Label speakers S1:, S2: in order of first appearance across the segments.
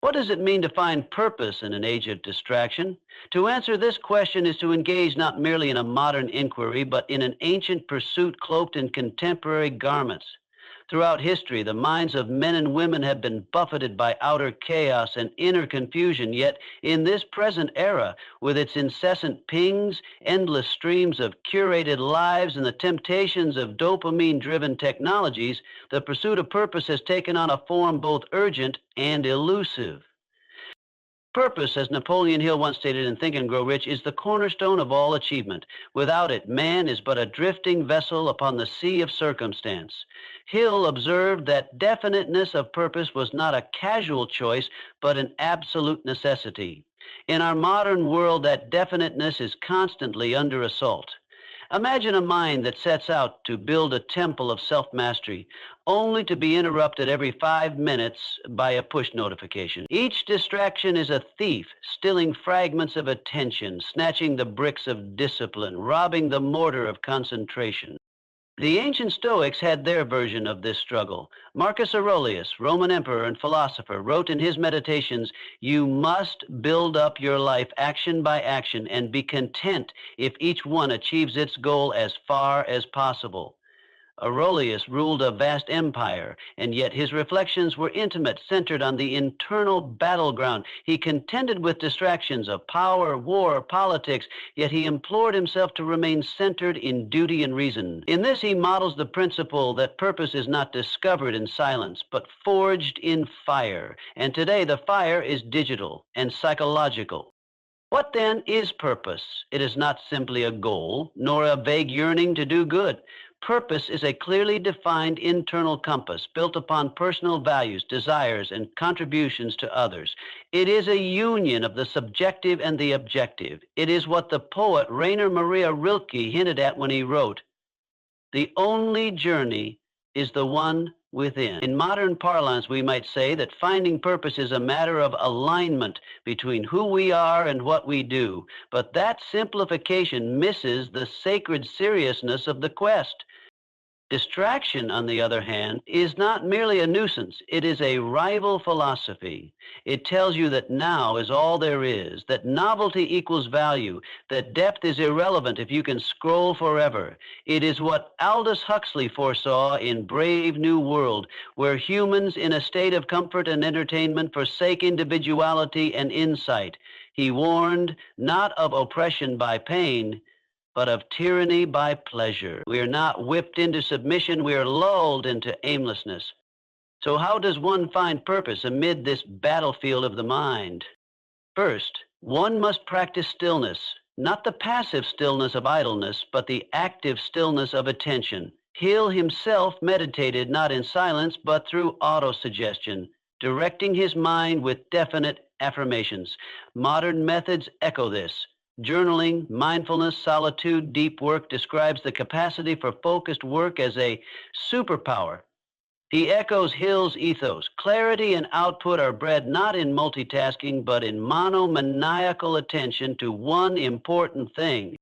S1: What does it mean to find purpose in an age of distraction? To answer this question is to engage not merely in a modern inquiry, but in an ancient pursuit cloaked in contemporary garments. Throughout history, the minds of men and women have been buffeted by outer chaos and inner confusion. Yet, in this present era, with its incessant pings, endless streams of curated lives, and the temptations of dopamine driven technologies, the pursuit of purpose has taken on a form both urgent and elusive. Purpose, as Napoleon Hill once stated in Think and Grow Rich, is the cornerstone of all achievement. Without it, man is but a drifting vessel upon the sea of circumstance. Hill observed that definiteness of purpose was not a casual choice, but an absolute necessity. In our modern world, that definiteness is constantly under assault. Imagine a mind that sets out to build a temple of self mastery, only to be interrupted every 5 minutes by a push notification. Each distraction is a thief, stealing fragments of attention, snatching the bricks of discipline, robbing the mortar of concentration. The ancient Stoics had their version of this struggle. Marcus Aurelius, Roman emperor and philosopher, wrote in his Meditations, "You must build up your life action by action and be content if each one achieves its goal as far as possible." Aurelius ruled a vast empire, and yet his reflections were intimate, centered on the internal battleground. He contended with distractions of power, war, politics, yet he implored himself to remain centered in duty and reason. In this, he models the principle that purpose is not discovered in silence, but forged in fire. And today, the fire is digital and psychological. What then is purpose? It is not simply a goal, nor a vague yearning to do good. Purpose is a clearly defined internal compass built upon personal values, desires, and contributions to others. It is a union of the subjective and the objective. It is what the poet Rainer Maria Rilke hinted at when he wrote, "The only journey is the one within." In modern parlance, we might say that finding purpose is a matter of alignment between who we are and what we do. But that simplification misses the sacred seriousness of the quest. Distraction, on the other hand, is not merely a nuisance, it is a rival philosophy. It tells you that now is all there is, that novelty equals value, that depth is irrelevant if you can scroll forever. It is what Aldous Huxley foresaw in Brave New World, where humans in a state of comfort and entertainment forsake individuality and insight. He warned not of oppression by pain, but of tyranny by pleasure. We are not whipped into submission, we are lulled into aimlessness. So how does one find purpose amid this battlefield of the mind? First, one must practice stillness, not the passive stillness of idleness, but the active stillness of attention. Hill himself meditated not in silence, but through autosuggestion, directing his mind with definite affirmations. Modern methods echo this. Journaling, mindfulness, solitude, deep work describes the capacity for focused work as a superpower. He echoes Hill's ethos. Clarity and output are bred not in multitasking, but in monomaniacal attention to one important thing.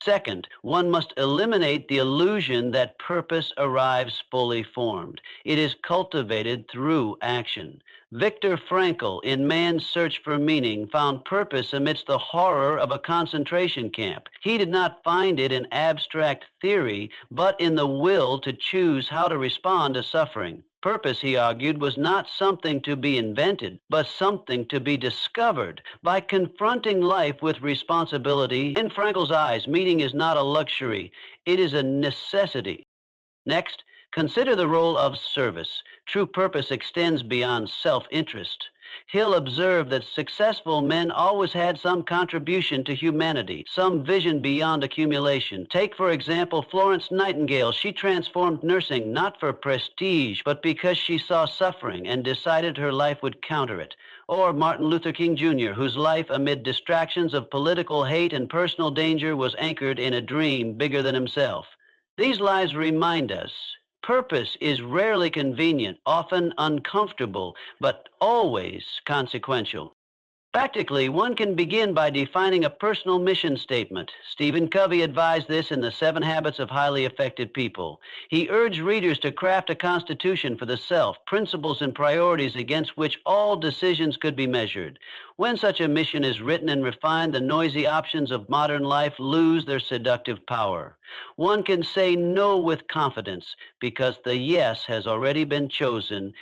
S1: Second, one must eliminate the illusion that purpose arrives fully formed. It is cultivated through action. Viktor Frankl, in Man's Search for Meaning, found purpose amidst the horror of a concentration camp. He did not find it in abstract theory, but in the will to choose how to respond to suffering. Purpose, he argued, was not something to be invented, but something to be discovered. By confronting life with responsibility, in Frankl's eyes, meaning is not a luxury, it is a necessity. Next, consider the role of service. True purpose extends beyond self-interest. Hill observed that successful men always had some contribution to humanity, some vision beyond accumulation. Take, for example, Florence Nightingale. She transformed nursing not for prestige, but because she saw suffering and decided her life would counter it. Or Martin Luther King Jr., whose life amid distractions of political hate and personal danger was anchored in a dream bigger than himself. These lives remind us purpose is rarely convenient, often uncomfortable, but always consequential. Practically, one can begin by defining a personal mission statement. Stephen Covey advised this in The 7 Habits of Highly Effective People. He urged readers to craft a constitution for the self, principles and priorities against which all decisions could be measured. When such a mission is written and refined, the noisy options of modern life lose their seductive power. One can say no with confidence because the yes has already been chosen.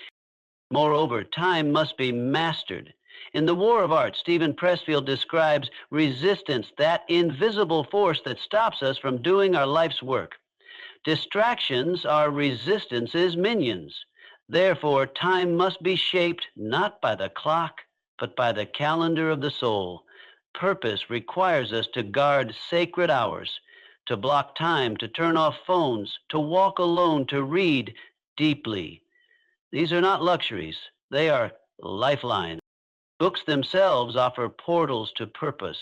S1: Moreover, time must be mastered. In The War of Art, Stephen Pressfield describes resistance, that invisible force that stops us from doing our life's work. Distractions are resistance's minions. Therefore, time must be shaped not by the clock, but by the calendar of the soul. Purpose requires us to guard sacred hours, to block time, to turn off phones, to walk alone, to read deeply. These are not luxuries. They are lifelines. Books themselves offer portals to purpose.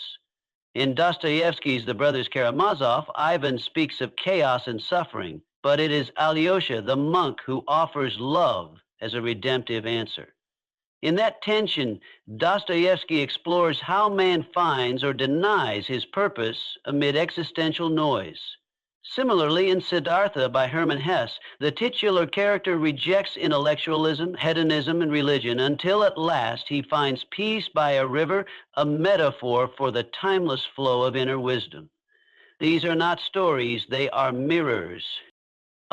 S1: In Dostoevsky's The Brothers Karamazov, Ivan speaks of chaos and suffering, but it is Alyosha, the monk, who offers love as a redemptive answer. In that tension, Dostoevsky explores how man finds or denies his purpose amid existential noise. Similarly, in Siddhartha by Hermann Hesse, the titular character rejects intellectualism, hedonism, and religion until at last he finds peace by a river, a metaphor for the timeless flow of inner wisdom. These are not stories, they are mirrors.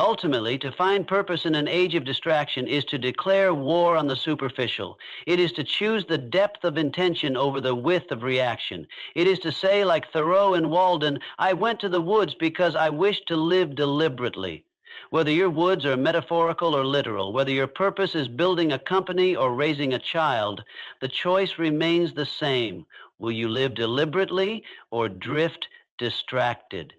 S1: Ultimately, to find purpose in an age of distraction is to declare war on the superficial. It is to choose the depth of intention over the width of reaction. It is to say, like Thoreau in Walden, I went to the woods because I wished to live deliberately. Whether your woods are metaphorical or literal, whether your purpose is building a company or raising a child, the choice remains the same. Will you live deliberately or drift distracted?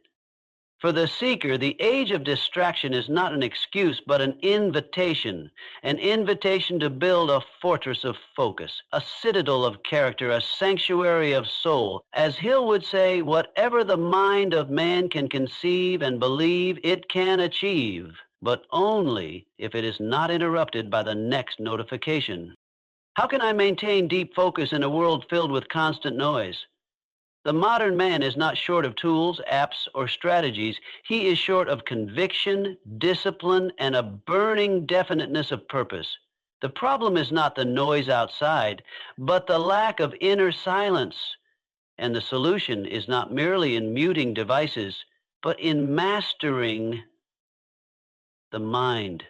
S1: For the seeker, the age of distraction is not an excuse, but an invitation to build a fortress of focus, a citadel of character, a sanctuary of soul. As Hill would say, whatever the mind of man can conceive and believe, it can achieve, but only if it is not interrupted by the next notification. How can I maintain deep focus in a world filled with constant noise? The modern man is not short of tools, apps, or strategies. He is short of conviction, discipline, and a burning definiteness of purpose. The problem is not the noise outside, but the lack of inner silence. And the solution is not merely in muting devices, but in mastering the mind.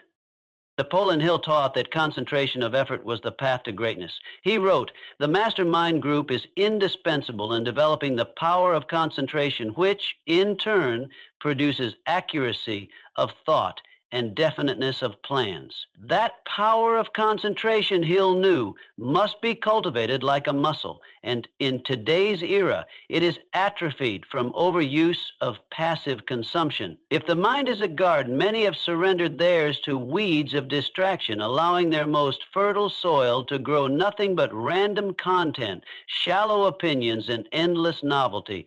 S1: Napoleon Hill taught that concentration of effort was the path to greatness. He wrote, the mastermind group is indispensable in developing the power of concentration, which, in turn, produces accuracy of thought and definiteness of plans. That power of concentration, Hill knew, must be cultivated like a muscle, and in today's era, it is atrophied from overuse of passive consumption. If the mind is a garden, many have surrendered theirs to weeds of distraction, allowing their most fertile soil to grow nothing but random content, shallow opinions, and endless novelty.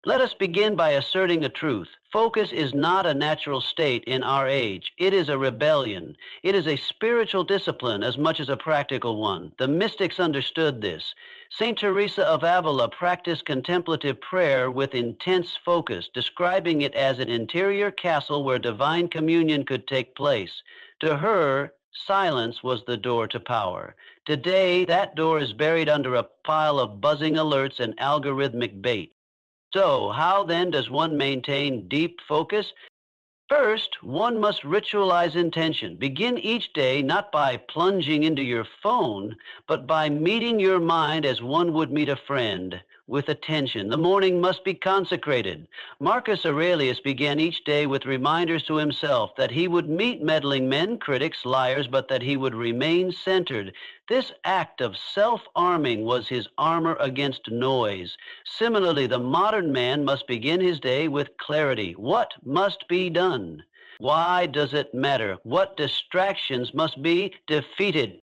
S1: Let us begin by asserting the truth. Focus is not a natural state in our age. It is a rebellion. It is a spiritual discipline as much as a practical one. The mystics understood this. St. Teresa of Avila practiced contemplative prayer with intense focus, describing it as an interior castle where divine communion could take place. To her, silence was the door to power. Today, that door is buried under a pile of buzzing alerts and algorithmic bait. So, how then does one maintain deep focus? First, one must ritualize intention. Begin each day not by plunging into your phone, but by meeting your mind as one would meet a friend, with attention. The morning must be consecrated. Marcus Aurelius began each day with reminders to himself that he would meet meddling men, critics, liars, but that he would remain centered. This act of self-arming was his armor against noise. Similarly, the modern man must begin his day with clarity. What must be done? Why does it matter? What distractions must be defeated?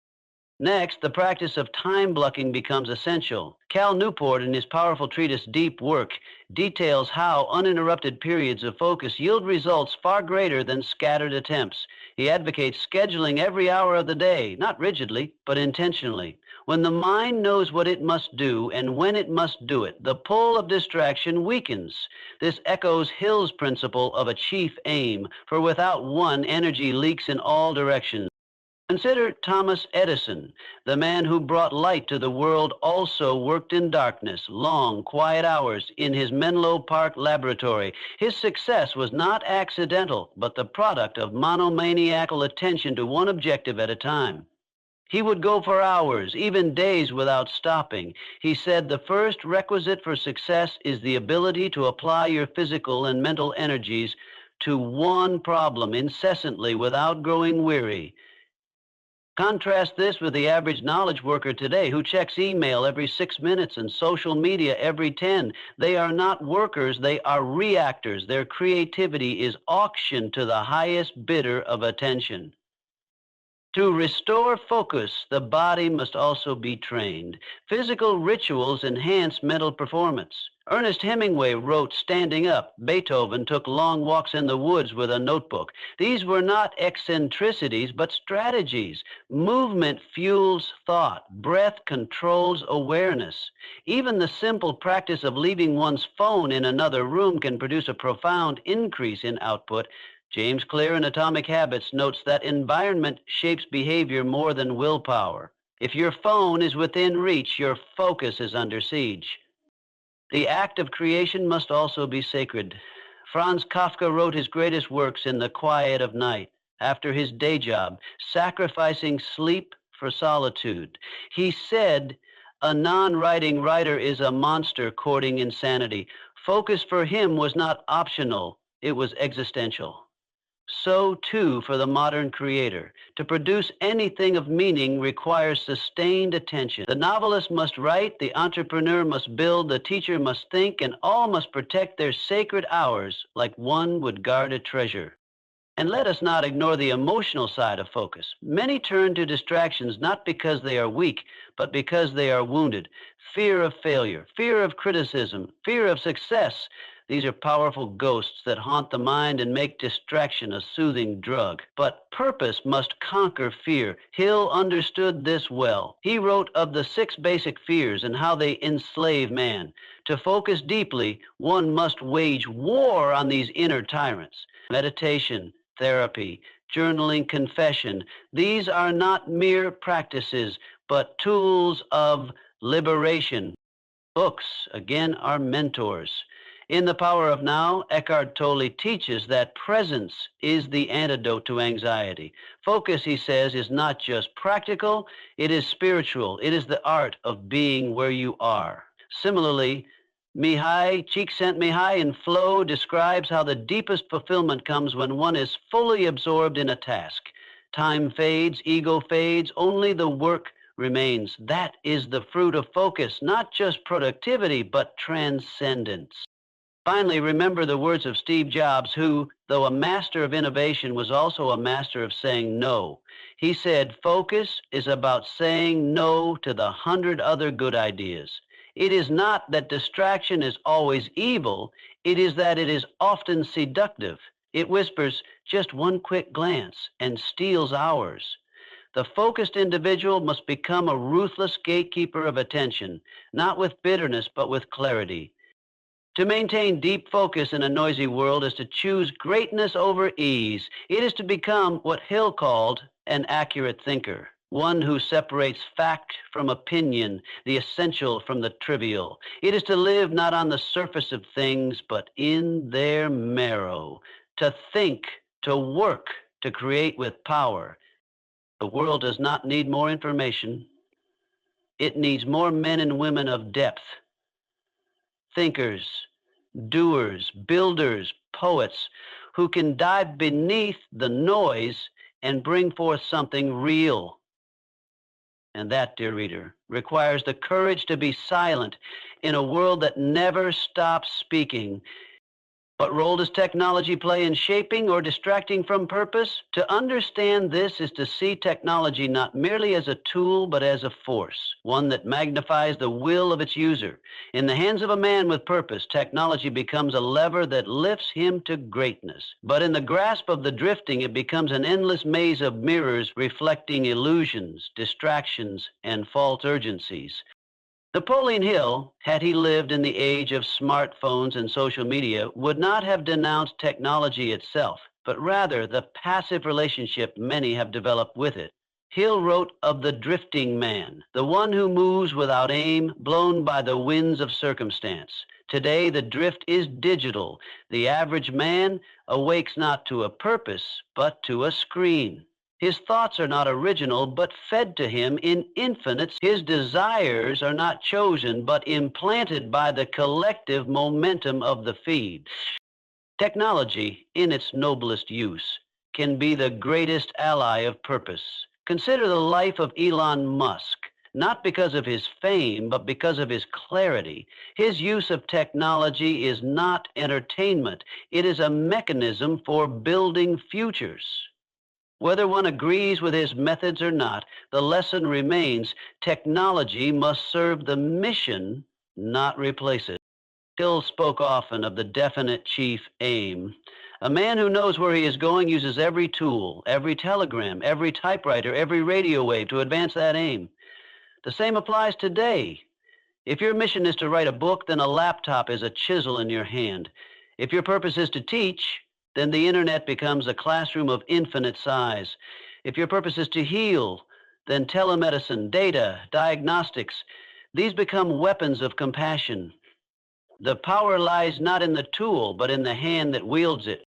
S1: Next, the practice of time blocking becomes essential. Cal Newport, in his powerful treatise Deep Work, details how uninterrupted periods of focus yield results far greater than scattered attempts. He advocates scheduling every hour of the day, not rigidly, but intentionally. When the mind knows what it must do and when it must do it, the pull of distraction weakens. This echoes Hill's principle of a chief aim, for without one, energy leaks in all directions. Consider Thomas Edison. The man who brought light to the world also worked in darkness, long, quiet hours in his Menlo Park laboratory. His success was not accidental, but the product of monomaniacal attention to one objective at a time. He would go for hours, even days, without stopping. He said the first requisite for success is the ability to apply your physical and mental energies to one problem incessantly without growing weary. Contrast this with the average knowledge worker today who checks email every 6 minutes and social media every 10. They are not workers, they are reactors. Their creativity is auctioned to the highest bidder of attention. To restore focus, the body must also be trained. Physical rituals enhance mental performance. Ernest Hemingway wrote standing up. Beethoven took long walks in the woods with a notebook. These were not eccentricities, but strategies. Movement fuels thought. Breath controls awareness. Even the simple practice of leaving one's phone in another room can produce a profound increase in output. James Clear in Atomic Habits notes that environment shapes behavior more than willpower. If your phone is within reach, your focus is under siege. The act of creation must also be sacred. Franz Kafka wrote his greatest works in the quiet of night, after his day job, sacrificing sleep for solitude. He said, "A non-writing writer is a monster courting insanity." Focus for him was not optional, it was existential. So, too, for the modern creator. To produce anything of meaning requires sustained attention. The novelist must write, the entrepreneur must build, the teacher must think, and all must protect their sacred hours like one would guard a treasure. And let us not ignore the emotional side of focus. Many turn to distractions not because they are weak, but because they are wounded. Fear of failure, fear of criticism, fear of success. These are powerful ghosts that haunt the mind and make distraction a soothing drug. But purpose must conquer fear. Hill understood this well. He wrote of the 6 basic fears and how they enslave man. To focus deeply, one must wage war on these inner tyrants. Meditation, therapy, journaling, confession. These are not mere practices, but tools of liberation. Books, again, are mentors. In The Power of Now, Eckhart Tolle teaches that presence is the antidote to anxiety. Focus, he says, is not just practical, it is spiritual. It is the art of being where you are. Similarly, Csikszentmihalyi in Flow describes how the deepest fulfillment comes when one is fully absorbed in a task. Time fades, ego fades, only the work remains. That is the fruit of focus, not just productivity, but transcendence. Finally, remember the words of Steve Jobs, who, though a master of innovation, was also a master of saying no. He said, "Focus is about saying no to the 100 other good ideas." It is not that distraction is always evil, it is that it is often seductive. It whispers just one quick glance and steals hours. The focused individual must become a ruthless gatekeeper of attention, not with bitterness, but with clarity. To maintain deep focus in a noisy world is to choose greatness over ease. It is to become what Hill called an accurate thinker, one who separates fact from opinion, the essential from the trivial. It is to live not on the surface of things, but in their marrow, to think, to work, to create with power. The world does not need more information. It needs more men and women of depth. Thinkers, doers, builders, poets who can dive beneath the noise and bring forth something real. And that, dear reader, requires the courage to be silent in a world that never stops speaking. What role does technology play in shaping or distracting from purpose? To understand this is to see technology not merely as a tool, but as a force, one that magnifies the will of its user. In the hands of a man with purpose, technology becomes a lever that lifts him to greatness. But in the grasp of the drifting, it becomes an endless maze of mirrors reflecting illusions, distractions, and false urgencies. Napoleon Hill, had he lived in the age of smartphones and social media, would not have denounced technology itself, but rather the passive relationship many have developed with it. Hill wrote of the drifting man, the one who moves without aim, blown by the winds of circumstance. Today, the drift is digital. The average man awakes not to a purpose, but to a screen. His thoughts are not original, but fed to him in infinites. His desires are not chosen, but implanted by the collective momentum of the feed. Technology, in its noblest use, can be the greatest ally of purpose. Consider the life of Elon Musk. Not because of his fame, but because of his clarity. His use of technology is not entertainment. It is a mechanism for building futures. Whether one agrees with his methods or not, the lesson remains technology must serve the mission, not replace it. Hill spoke often of the definite chief aim. A man who knows where he is going uses every tool, every telegram, every typewriter, every radio wave to advance that aim. The same applies today. If your mission is to write a book, then a laptop is a chisel in your hand. If your purpose is to teach, then the internet becomes a classroom of infinite size. If your purpose is to heal, then telemedicine, data, diagnostics, these become weapons of compassion. The power lies not in the tool, but in the hand that wields it.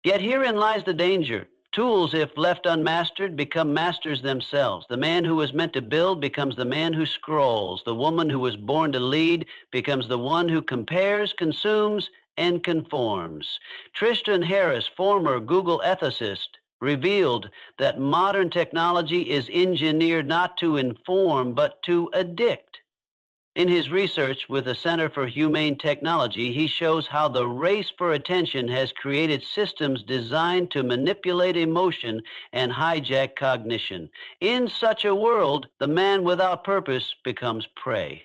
S1: Yet herein lies the danger. Tools, if left unmastered, become masters themselves. The man who was meant to build becomes the man who scrolls. The woman who was born to lead becomes the one who compares, consumes, and conforms. Tristan Harris, former Google ethicist, revealed that modern technology is engineered not to inform, but to addict. In his research with the Center for Humane Technology, he shows how the race for attention has created systems designed to manipulate emotion and hijack cognition. In such a world, the man without purpose becomes prey.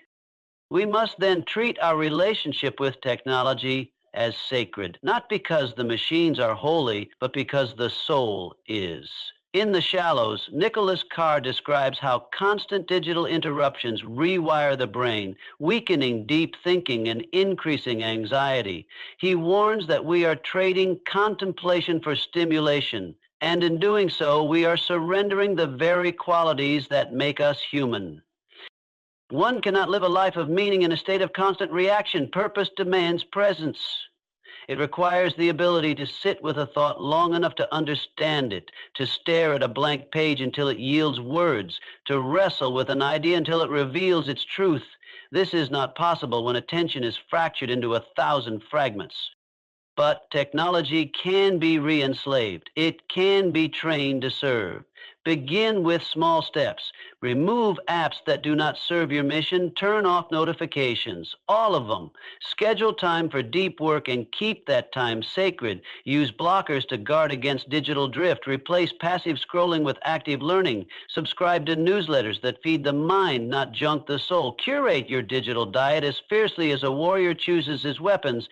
S1: We must then treat our relationship with technology as sacred, not because the machines are holy, but because the soul is. In The Shallows, Nicholas Carr describes how constant digital interruptions rewire the brain, weakening deep thinking and increasing anxiety. He warns that we are trading contemplation for stimulation, and in doing so, we are surrendering the very qualities that make us human. One cannot live a life of meaning in a state of constant reaction. Purpose demands presence. It requires the ability to sit with a thought long enough to understand it, to stare at a blank page until it yields words, to wrestle with an idea until it reveals its truth. This is not possible when attention is fractured into 1,000 fragments. But technology can be re-enslaved. It can be trained to serve. Begin with small steps. Remove apps that do not serve your mission. Turn off notifications, all of them. Schedule time for deep work and keep that time sacred. Use blockers to guard against digital drift. Replace passive scrolling with active learning. Subscribe to newsletters that feed the mind, not junk the soul. Curate your digital diet as fiercely as a warrior chooses his weapons.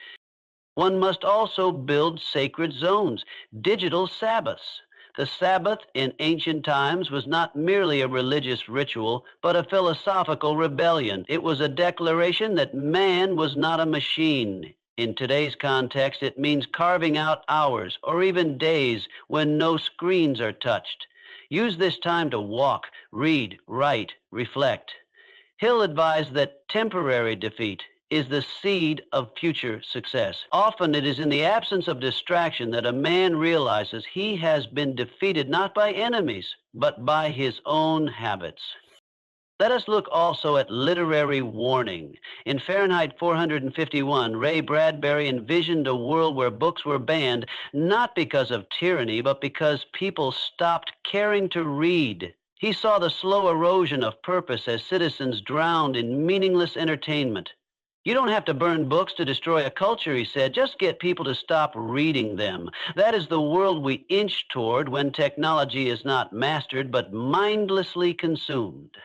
S1: One must also build sacred zones, digital Sabbaths. The Sabbath in ancient times was not merely a religious ritual, but a philosophical rebellion. It was a declaration that man was not a machine. In today's context, it means carving out hours or even days when no screens are touched. Use this time to walk, read, write, reflect. Hill advised that temporary defeat is the seed of future success. Often it is in the absence of distraction that a man realizes he has been defeated not by enemies, but by his own habits. Let us look also at literary warning. In Fahrenheit 451, Ray Bradbury envisioned a world where books were banned, not because of tyranny, but because people stopped caring to read. He saw the slow erosion of purpose as citizens drowned in meaningless entertainment. You don't have to burn books to destroy a culture, he said. Just get people to stop reading them. That is the world we inch toward when technology is not mastered but mindlessly consumed.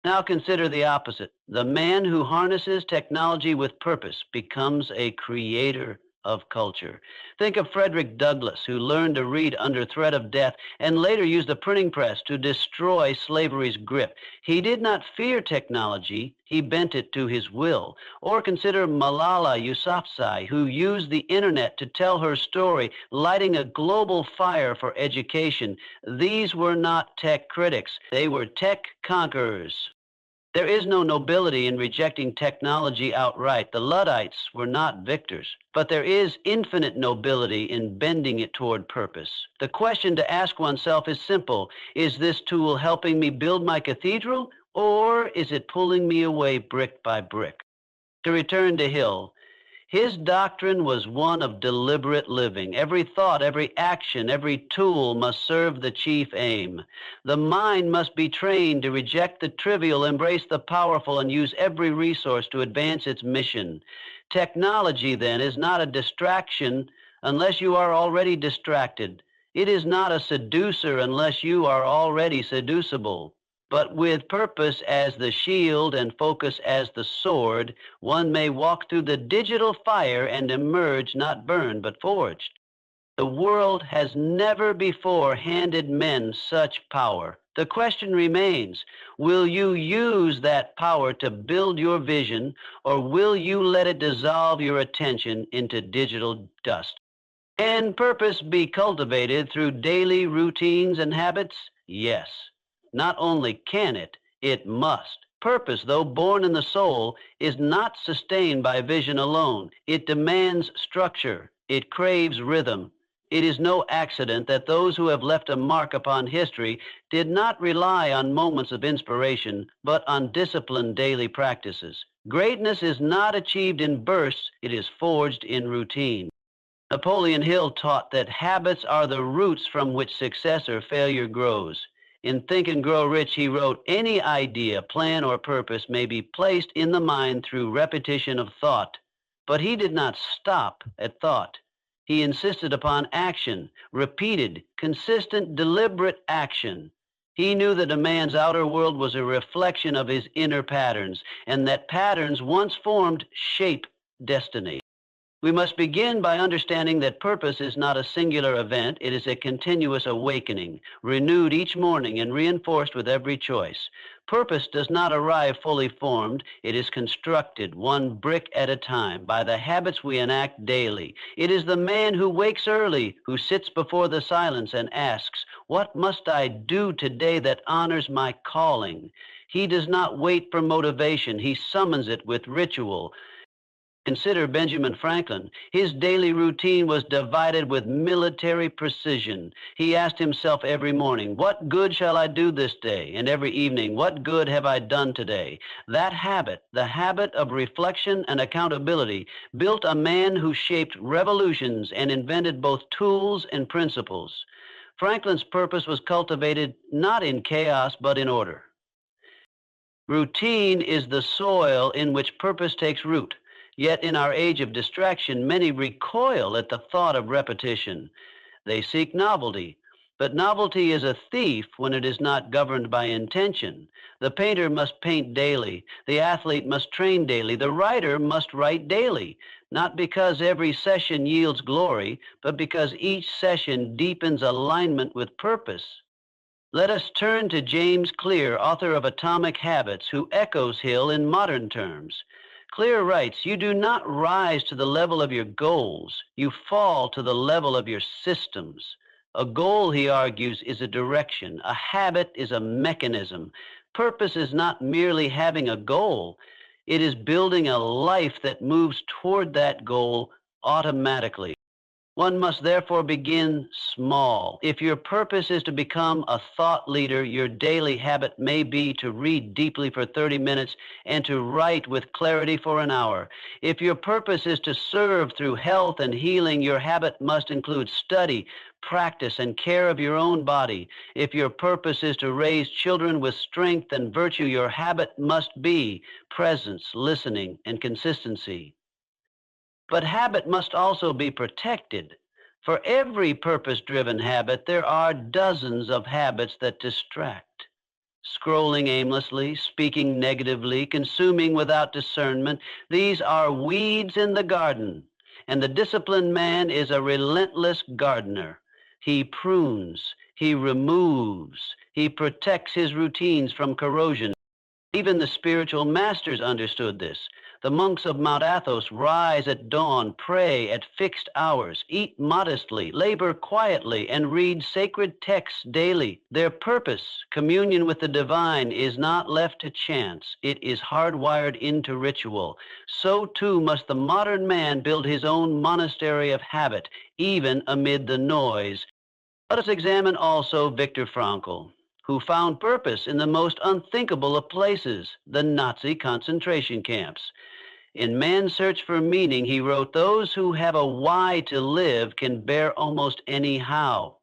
S1: Now consider the opposite. The man who harnesses technology with purpose becomes a creator of culture. Think of Frederick Douglass, who learned to read under threat of death and later used the printing press to destroy slavery's grip. He did not fear technology, he bent it to his will. Or consider Malala Yousafzai, who used the internet to tell her story, lighting a global fire for education. These were not tech critics, they were tech conquerors. There is no nobility in rejecting technology outright. The Luddites were not victors, but there is infinite nobility in bending it toward purpose. The question to ask oneself is simple. Is this tool helping me build my cathedral, or is it pulling me away brick by brick? To return to Hill, his doctrine was one of deliberate living. Every thought, every action, every tool must serve the chief aim. The mind must be trained to reject the trivial, embrace the powerful, and use every resource to advance its mission. Technology, then, is not a distraction unless you are already distracted. It is not a seducer unless you are already seducible. But with purpose as the shield and focus as the sword, one may walk through the digital fire and emerge not burned but forged. The world has never before handed men such power. The question remains, will you use that power to build your vision, or will you let it dissolve your attention into digital dust? Can purpose be cultivated through daily routines and habits? Yes. Not only can it, it must. Purpose, though born in the soul, is not sustained by vision alone. It demands structure. It craves rhythm. It is no accident that those who have left a mark upon history did not rely on moments of inspiration, but on disciplined daily practices. Greatness is not achieved in bursts, it is forged in routine. Napoleon Hill taught that habits are the roots from which success or failure grows. In Think and Grow Rich, he wrote, any idea, plan, or purpose may be placed in the mind through repetition of thought. But he did not stop at thought. He insisted upon action, repeated, consistent, deliberate action. He knew that a man's outer world was a reflection of his inner patterns, and that patterns once formed shape destiny. We must begin by understanding that purpose is not a singular event. It is a continuous awakening, renewed each morning and reinforced with every choice. Purpose does not arrive fully formed. It is constructed one brick at a time by the habits we enact daily. It is the man who wakes early, who sits before the silence and asks, what must I do today that honors my calling? He does not wait for motivation. He summons it with ritual. Consider Benjamin Franklin. His daily routine was divided with military precision. He asked himself every morning, what good shall I do this day? And every evening, what good have I done today? That habit, the habit of reflection and accountability, built a man who shaped revolutions and invented both tools and principles. Franklin's purpose was cultivated not in chaos, but in order. Routine is the soil in which purpose takes root. Yet in our age of distraction, many recoil at the thought of repetition. They seek novelty, but novelty is a thief when it is not governed by intention. The painter must paint daily. The athlete must train daily. The writer must write daily, not because every session yields glory, but because each session deepens alignment with purpose. Let us turn to James Clear, author of Atomic Habits, who echoes Hill in modern terms. Clear writes, you do not rise to the level of your goals. You fall to the level of your systems. A goal, he argues, is a direction. A habit is a mechanism. Purpose is not merely having a goal. It is building a life that moves toward that goal automatically. One must therefore begin small. If your purpose is to become a thought leader, your daily habit may be to read deeply for 30 minutes and to write with clarity for an hour. If your purpose is to serve through health and healing, your habit must include study, practice, and care of your own body. If your purpose is to raise children with strength and virtue, your habit must be presence, listening, and consistency. But habit must also be protected. For every purpose-driven habit, there are dozens of habits that distract. Scrolling aimlessly, speaking negatively, consuming without discernment, these are weeds in the garden. And the disciplined man is a relentless gardener. He prunes, he removes, he protects his routines from corrosion. Even the spiritual masters understood this. The monks of Mount Athos rise at dawn, pray at fixed hours, eat modestly, labor quietly, and read sacred texts daily. Their purpose, communion with the divine, is not left to chance. It is hardwired into ritual. So too must the modern man build his own monastery of habit, even amid the noise. Let us examine also Viktor Frankl, who found purpose in the most unthinkable of places, the Nazi concentration camps. In Man's Search for Meaning, he wrote, "Those who have a why to live can bear almost any how."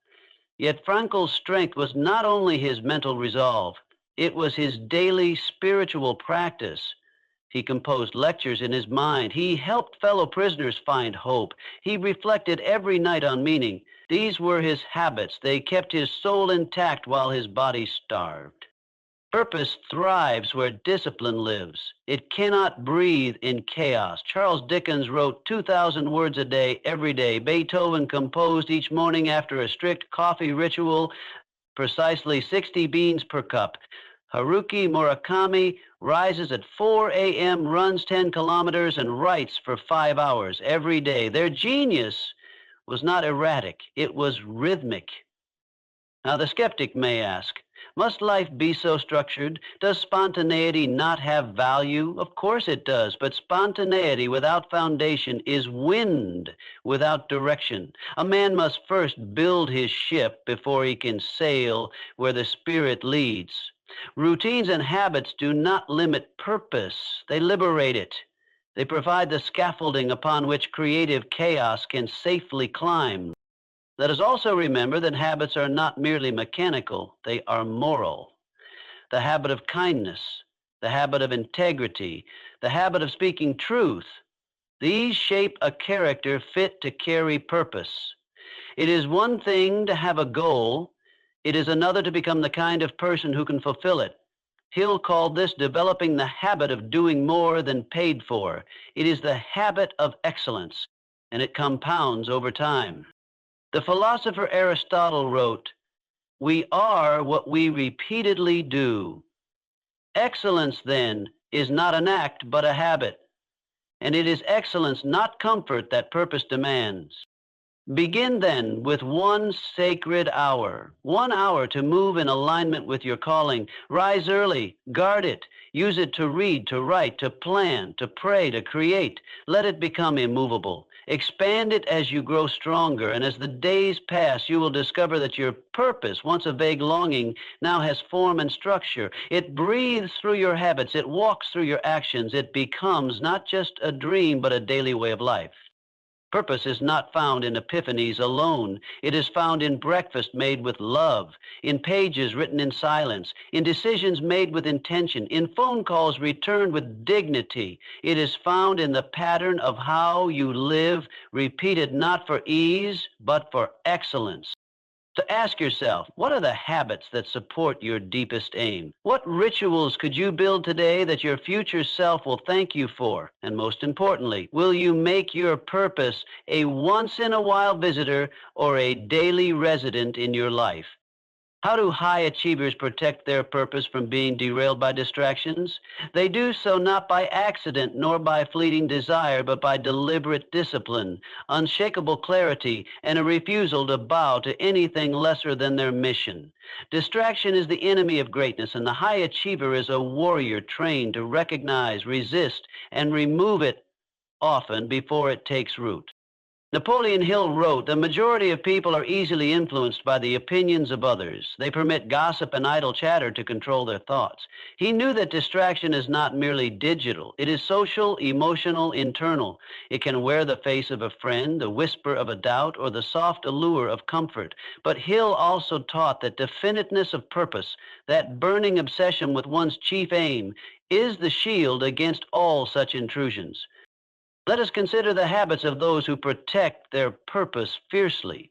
S1: Yet Frankl's strength was not only his mental resolve, it was his daily spiritual practice. He composed lectures in his mind. He helped fellow prisoners find hope. He reflected every night on meaning. These were his habits. They kept his soul intact while his body starved. Purpose thrives where discipline lives. It cannot breathe in chaos. Charles Dickens wrote 2,000 words a day, every day. Beethoven composed each morning after a strict coffee ritual, precisely 60 beans per cup. Haruki Murakami rises at 4 a.m., runs 10 kilometers, and writes for 5 hours every day. Their genius was not erratic, it was rhythmic. Now, the skeptic may ask, must life be so structured? Does spontaneity not have value? Of course it does, but spontaneity without foundation is wind without direction. A man must first build his ship before he can sail where the Spirit leads. Routines and habits do not limit purpose, they liberate it. They provide the scaffolding upon which creative chaos can safely climb. Let us also remember that habits are not merely mechanical, they are moral. The habit of kindness, the habit of integrity, the habit of speaking truth, these shape a character fit to carry purpose. It is one thing to have a goal, it is another to become the kind of person who can fulfill it. Hill called this developing the habit of doing more than paid for. It is the habit of excellence, and it compounds over time. The philosopher Aristotle wrote, "We are what we repeatedly do." Excellence, then, is not an act, but a habit. And it is excellence, not comfort, that purpose demands. Begin then with 1 sacred hour, 1 hour to move in alignment with your calling. Rise early, guard it, use it to read, to write, to plan, to pray, to create. Let it become immovable. Expand it as you grow stronger, and as the days pass, you will discover that your purpose, once a vague longing, now has form and structure. It breathes through your habits, it walks through your actions, it becomes not just a dream, but a daily way of life. Purpose is not found in epiphanies alone. It is found in breakfast made with love, in pages written in silence, in decisions made with intention, in phone calls returned with dignity. It is found in the pattern of how you live, repeated not for ease, but for excellence. So ask yourself, what are the habits that support your deepest aim? What rituals could you build today that your future self will thank you for? And most importantly, will you make your purpose a once-in-a-while visitor or a daily resident in your life? How do high achievers protect their purpose from being derailed by distractions? They do so not by accident nor by fleeting desire, but by deliberate discipline, unshakable clarity, and a refusal to bow to anything lesser than their mission. Distraction is the enemy of greatness, and the high achiever is a warrior trained to recognize, resist, and remove it often before it takes root. Napoleon Hill wrote, "The majority of people are easily influenced by the opinions of others. They permit gossip and idle chatter to control their thoughts." He knew that distraction is not merely digital. It is social, emotional, internal. It can wear the face of a friend, the whisper of a doubt, or the soft allure of comfort. But Hill also taught that definiteness of purpose, that burning obsession with one's chief aim, is the shield against all such intrusions. Let us consider the habits of those who protect their purpose fiercely.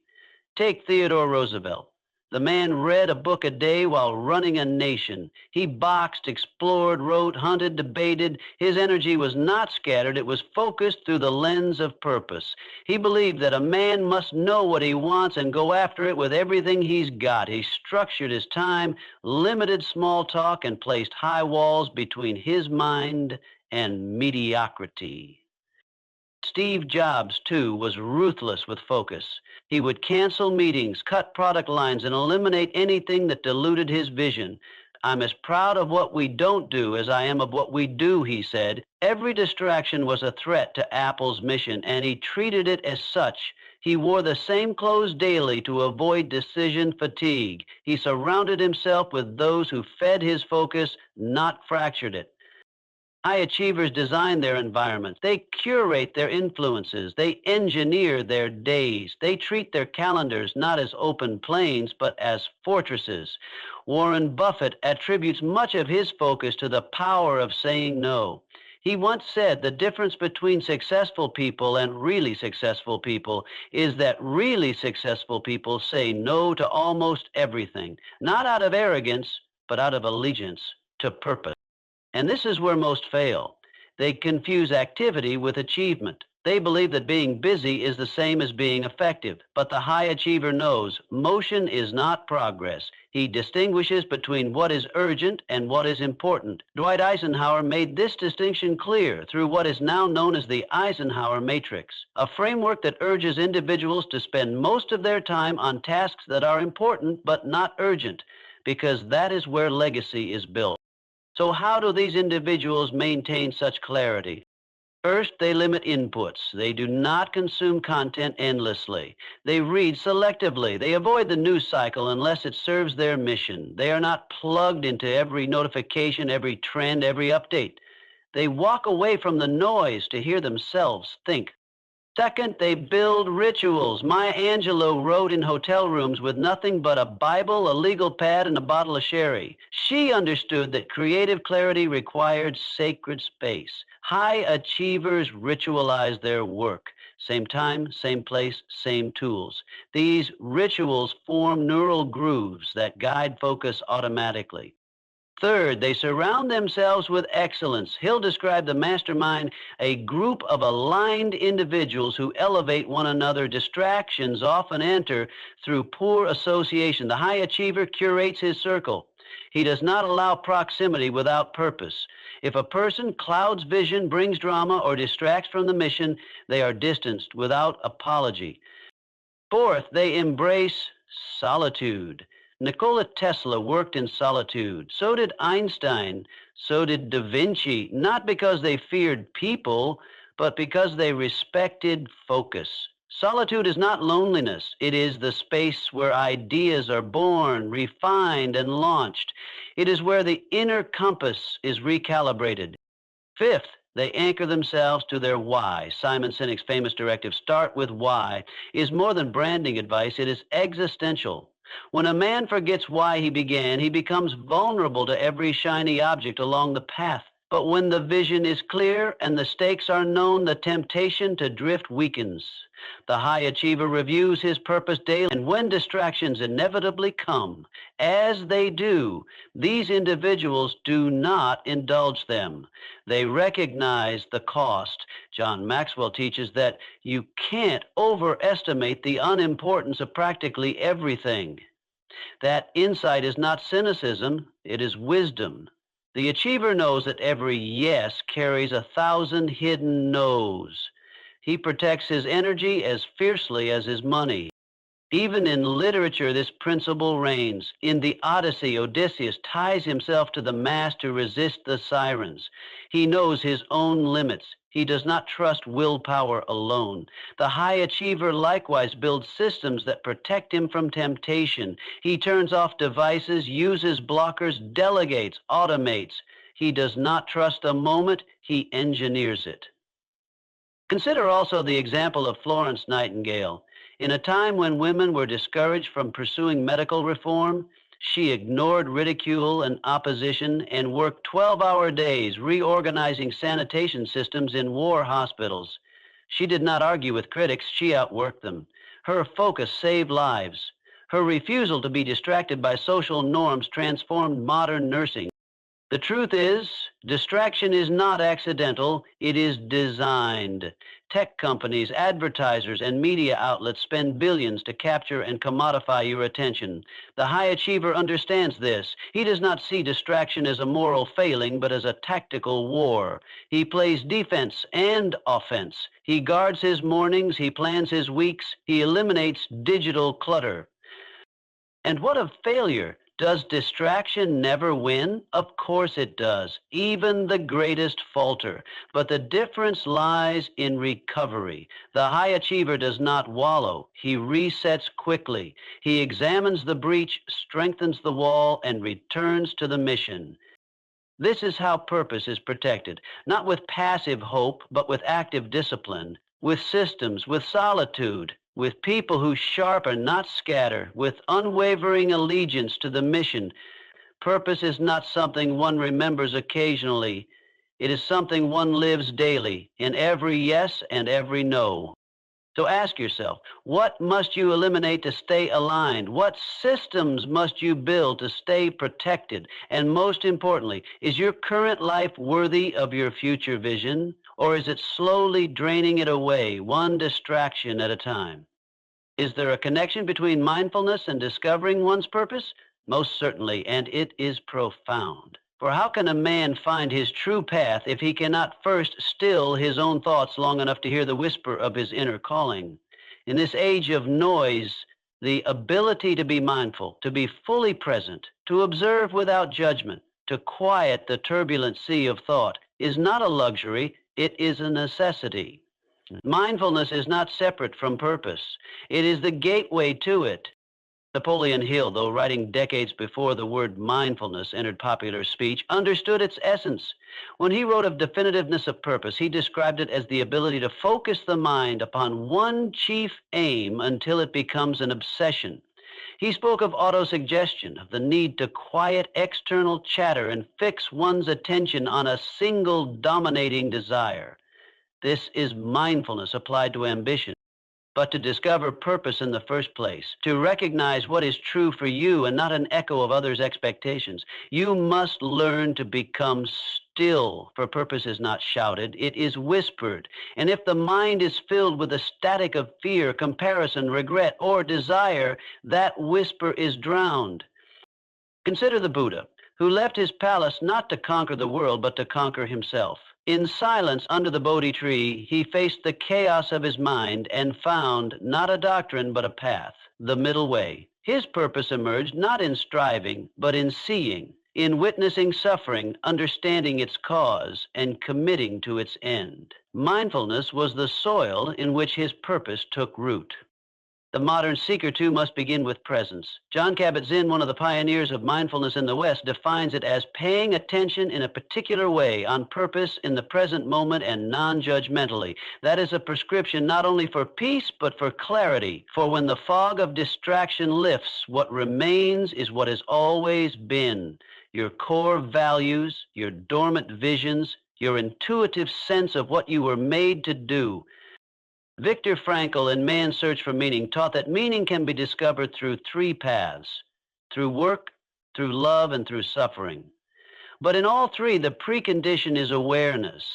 S1: Take Theodore Roosevelt. The man read a book a day while running a nation. He boxed, explored, wrote, hunted, debated. His energy was not scattered, it was focused through the lens of purpose. He believed that a man must know what he wants and go after it with everything he's got. He structured his time, limited small talk, and placed high walls between his mind and mediocrity. Steve Jobs, too, was ruthless with focus. He would cancel meetings, cut product lines, and eliminate anything that diluted his vision. "I'm as proud of what we don't do as I am of what we do," he said. Every distraction was a threat to Apple's mission, and he treated it as such. He wore the same clothes daily to avoid decision fatigue. He surrounded himself with those who fed his focus, not fractured it. High achievers design their environments. They curate their influences. They engineer their days. They treat their calendars not as open plains, but as fortresses. Warren Buffett attributes much of his focus to the power of saying no. He once said the difference between successful people and really successful people is that really successful people say no to almost everything, not out of arrogance, but out of allegiance to purpose. And this is where most fail. They confuse activity with achievement. They believe that being busy is the same as being effective. But the high achiever knows motion is not progress. He distinguishes between what is urgent and what is important. Dwight Eisenhower made this distinction clear through what is now known as the Eisenhower Matrix, a framework that urges individuals to spend most of their time on tasks that are important but not urgent, because that is where legacy is built. So how do these individuals maintain such clarity? First, they limit inputs. They do not consume content endlessly. They read selectively. They avoid the news cycle unless it serves their mission. They are not plugged into every notification, every trend, every update. They walk away from the noise to hear themselves think. Second, they build rituals. Maya Angelou wrote in hotel rooms with nothing but a Bible, a legal pad, and a bottle of sherry. She understood that creative clarity required sacred space. High achievers ritualize their work. Same time, same place, same tools. These rituals form neural grooves that guide focus automatically. Third, they surround themselves with excellence. Hill described the mastermind, a group of aligned individuals who elevate one another. Distractions often enter through poor association. The high achiever curates his circle. He does not allow proximity without purpose. If a person clouds vision, brings drama, or distracts from the mission, they are distanced without apology. Fourth, they embrace solitude. Nikola Tesla worked in solitude. So did Einstein. So did Da Vinci, not because they feared people, but because they respected focus. Solitude is not loneliness. It is the space where ideas are born, refined, and launched. It is where the inner compass is recalibrated. Fifth, they anchor themselves to their why. Simon Sinek's famous directive, "Start with why," is more than branding advice. It is existential. When a man forgets why he began, he becomes vulnerable to every shiny object along the path. But when the vision is clear and the stakes are known, the temptation to drift weakens. The high achiever reviews his purpose daily, and when distractions inevitably come, as they do, these individuals do not indulge them. They recognize the cost. John Maxwell teaches that you can't overestimate the unimportance of practically everything. That insight is not cynicism, it is wisdom. The achiever knows that every yes carries 1,000 hidden no's. He protects his energy as fiercely as his money. Even in literature, this principle reigns. In the Odyssey, Odysseus ties himself to the mast to resist the sirens. He knows his own limits. He does not trust willpower alone. The high achiever likewise builds systems that protect him from temptation. He turns off devices, uses blockers, delegates, automates. He does not trust a moment, he engineers it. Consider also the example of Florence Nightingale. In a time when women were discouraged from pursuing medical reform, she ignored ridicule and opposition and worked 12-hour days reorganizing sanitation systems in war hospitals. She did not argue with critics, she outworked them. Her focus saved lives. Her refusal to be distracted by social norms transformed modern nursing. The truth is, distraction is not accidental, it is designed. Tech companies, advertisers, and media outlets spend billions to capture and commodify your attention. The high achiever understands this. He does not see distraction as a moral failing, but as a tactical war. He plays defense and offense. He guards his mornings, he plans his weeks, he eliminates digital clutter. And what of failure? Does distraction never win? Of course it does. Even the greatest falter. But the difference lies in recovery. The high achiever does not wallow. He resets quickly. He examines the breach, strengthens the wall, and returns to the mission. This is how purpose is protected, not with passive hope, but with active discipline, with systems, with solitude, with people who sharpen, not scatter, with unwavering allegiance to the mission. Purpose is not something one remembers occasionally. It is something one lives daily, in every yes and every no. So ask yourself, what must you eliminate to stay aligned? What systems must you build to stay protected? And most importantly, is your current life worthy of your future vision? Or is it slowly draining it away, one distraction at a time? Is there a connection between mindfulness and discovering one's purpose? Most certainly, and it is profound. For how can a man find his true path if he cannot first still his own thoughts long enough to hear the whisper of his inner calling? In this age of noise, the ability to be mindful, to be fully present, to observe without judgment, to quiet the turbulent sea of thought is not a luxury, it is a necessity. Mindfulness is not separate from purpose. It is the gateway to it. Napoleon Hill, though writing decades before the word mindfulness entered popular speech, understood its essence. When he wrote of definitiveness of purpose, he described it as the ability to focus the mind upon one chief aim until it becomes an obsession. He spoke of autosuggestion, of the need to quiet external chatter and fix one's attention on a single dominating desire. This is mindfulness applied to ambition. But to discover purpose in the first place, to recognize what is true for you and not an echo of others' expectations, you must learn to become still, for purpose is not shouted, it is whispered. And if the mind is filled with the static of fear, comparison, regret, or desire, that whisper is drowned. Consider the Buddha, who left his palace not to conquer the world, but to conquer himself. In silence under the Bodhi tree, he faced the chaos of his mind and found not a doctrine, but a path, the middle way. His purpose emerged not in striving, but in seeing, in witnessing suffering, understanding its cause, and committing to its end. Mindfulness was the soil in which his purpose took root. The modern seeker, too, must begin with presence. Jon Kabat-Zinn, one of the pioneers of mindfulness in the West, defines it as paying attention in a particular way, on purpose, in the present moment, and non-judgmentally. That is a prescription not only for peace, but for clarity. For when the fog of distraction lifts, what remains is what has always been. Your core values, your dormant visions, your intuitive sense of what you were made to do. Viktor Frankl, in Man's Search for Meaning, taught that meaning can be discovered through three paths: through work, through love, and through suffering. But in all three, the precondition is awareness.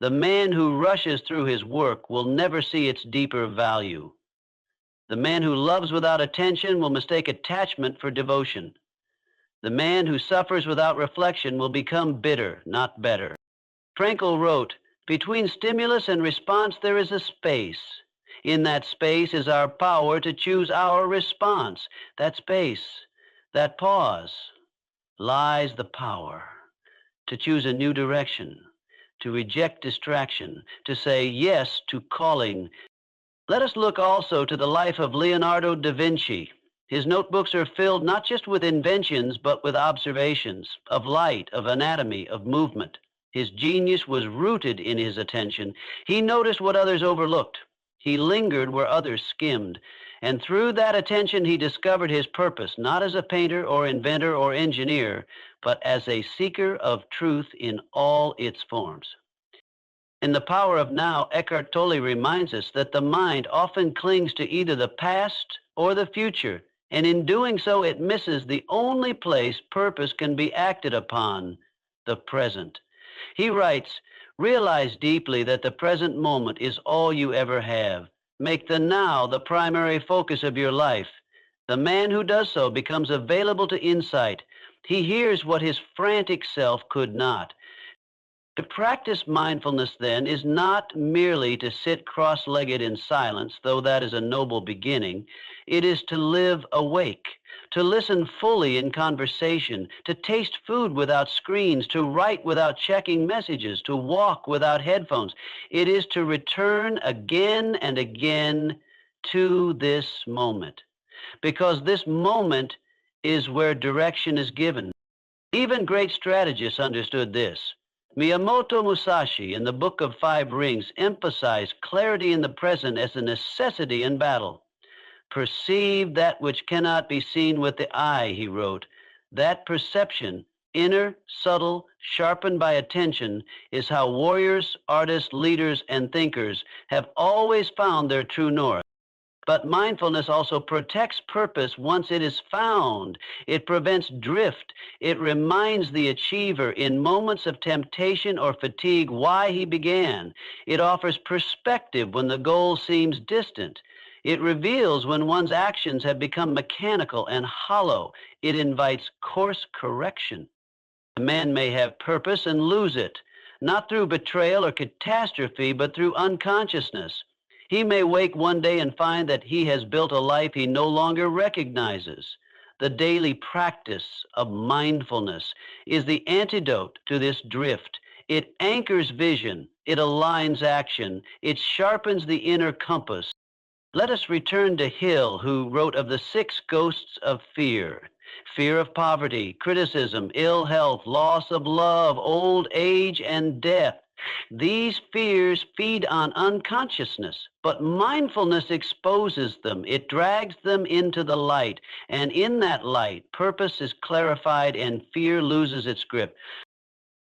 S1: The man who rushes through his work will never see its deeper value. The man who loves without attention will mistake attachment for devotion. The man who suffers without reflection will become bitter, not better. Frankl wrote, "Between stimulus and response, there is a space. In that space is our power to choose our response. That space, that pause, lies the power to choose a new direction, to reject distraction, to say yes to calling. Let us look also to the life of Leonardo da Vinci. His notebooks are filled not just with inventions, but with observations of light, of anatomy, of movement. His genius was rooted in his attention. He noticed what others overlooked. He lingered where others skimmed. And through that attention, he discovered his purpose, not as a painter or inventor or engineer, but as a seeker of truth in all its forms. In The Power of Now, Eckhart Tolle reminds us that the mind often clings to either the past or the future, and in doing so, it misses the only place purpose can be acted upon, the present. He writes, realize deeply that the present moment is all you ever have. Make the now the primary focus of your life. The man who does so becomes available to insight. He hears what his frantic self could not. To practice mindfulness, then, is not merely to sit cross-legged in silence, though that is a noble beginning. It is to live awake, to listen fully in conversation, to taste food without screens, to write without checking messages, to walk without headphones. It is to return again and again to this moment, because this moment is where direction is given. Even great strategists understood this. Miyamoto Musashi, in the Book of Five Rings, emphasized clarity in the present as a necessity in battle. Perceive that which cannot be seen with the eye, he wrote. That perception, inner, subtle, sharpened by attention, is how warriors, artists, leaders, and thinkers have always found their true north. But mindfulness also protects purpose once it is found. It prevents drift. It reminds the achiever in moments of temptation or fatigue why he began. It offers perspective when the goal seems distant. It reveals when one's actions have become mechanical and hollow. It invites course correction. A man may have purpose and lose it, not through betrayal or catastrophe, but through unconsciousness. He may wake one day and find that he has built a life he no longer recognizes. The daily practice of mindfulness is the antidote to this drift. It anchors vision, it aligns action, it sharpens the inner compass. Let us return to Hill, who wrote of the 6 ghosts of fear. Fear of poverty, criticism, ill health, loss of love, old age, and death. These fears feed on unconsciousness, but mindfulness exposes them. It drags them into the light, and in that light, purpose is clarified and fear loses its grip.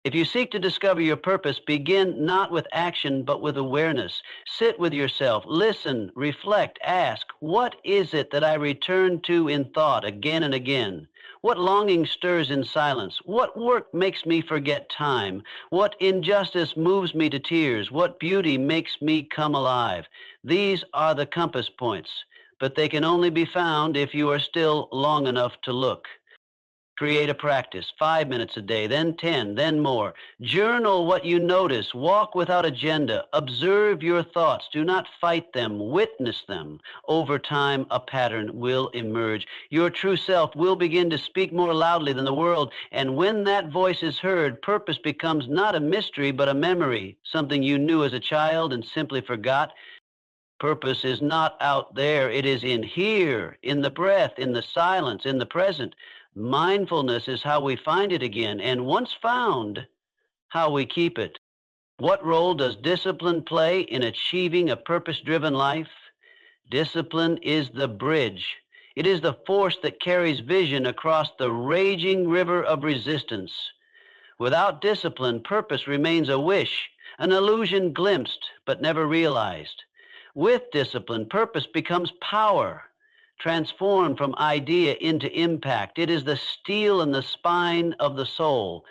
S1: If you seek to discover your purpose, begin not with action, but with awareness. Sit with yourself, listen, reflect, ask, what is it that I return to in thought again and again? What longing stirs in silence? What work makes me forget time? What injustice moves me to tears? What beauty makes me come alive? These are the compass points, but they can only be found if you are still long enough to look. Create a practice, 5 minutes a day, then 10, then more. Journal what you notice. Walk without agenda. Observe your thoughts. Do not fight them. Witness them. Over time, a pattern will emerge. Your true self will begin to speak more loudly than the world. And when that voice is heard, purpose becomes not a mystery, but a memory, something you knew as a child and simply forgot. Purpose is not out there. It is in here, in the breath, in the silence, in the present. Mindfulness is how we find it again, and once found, how we keep it. What role does discipline play in achieving a purpose-driven life? Discipline is the bridge. It is the force that carries vision across the raging river of resistance. Without discipline, purpose remains a wish, an illusion glimpsed but never realized. With discipline, purpose becomes power, transformed from idea into impact. It is the steel in the spine of the soul.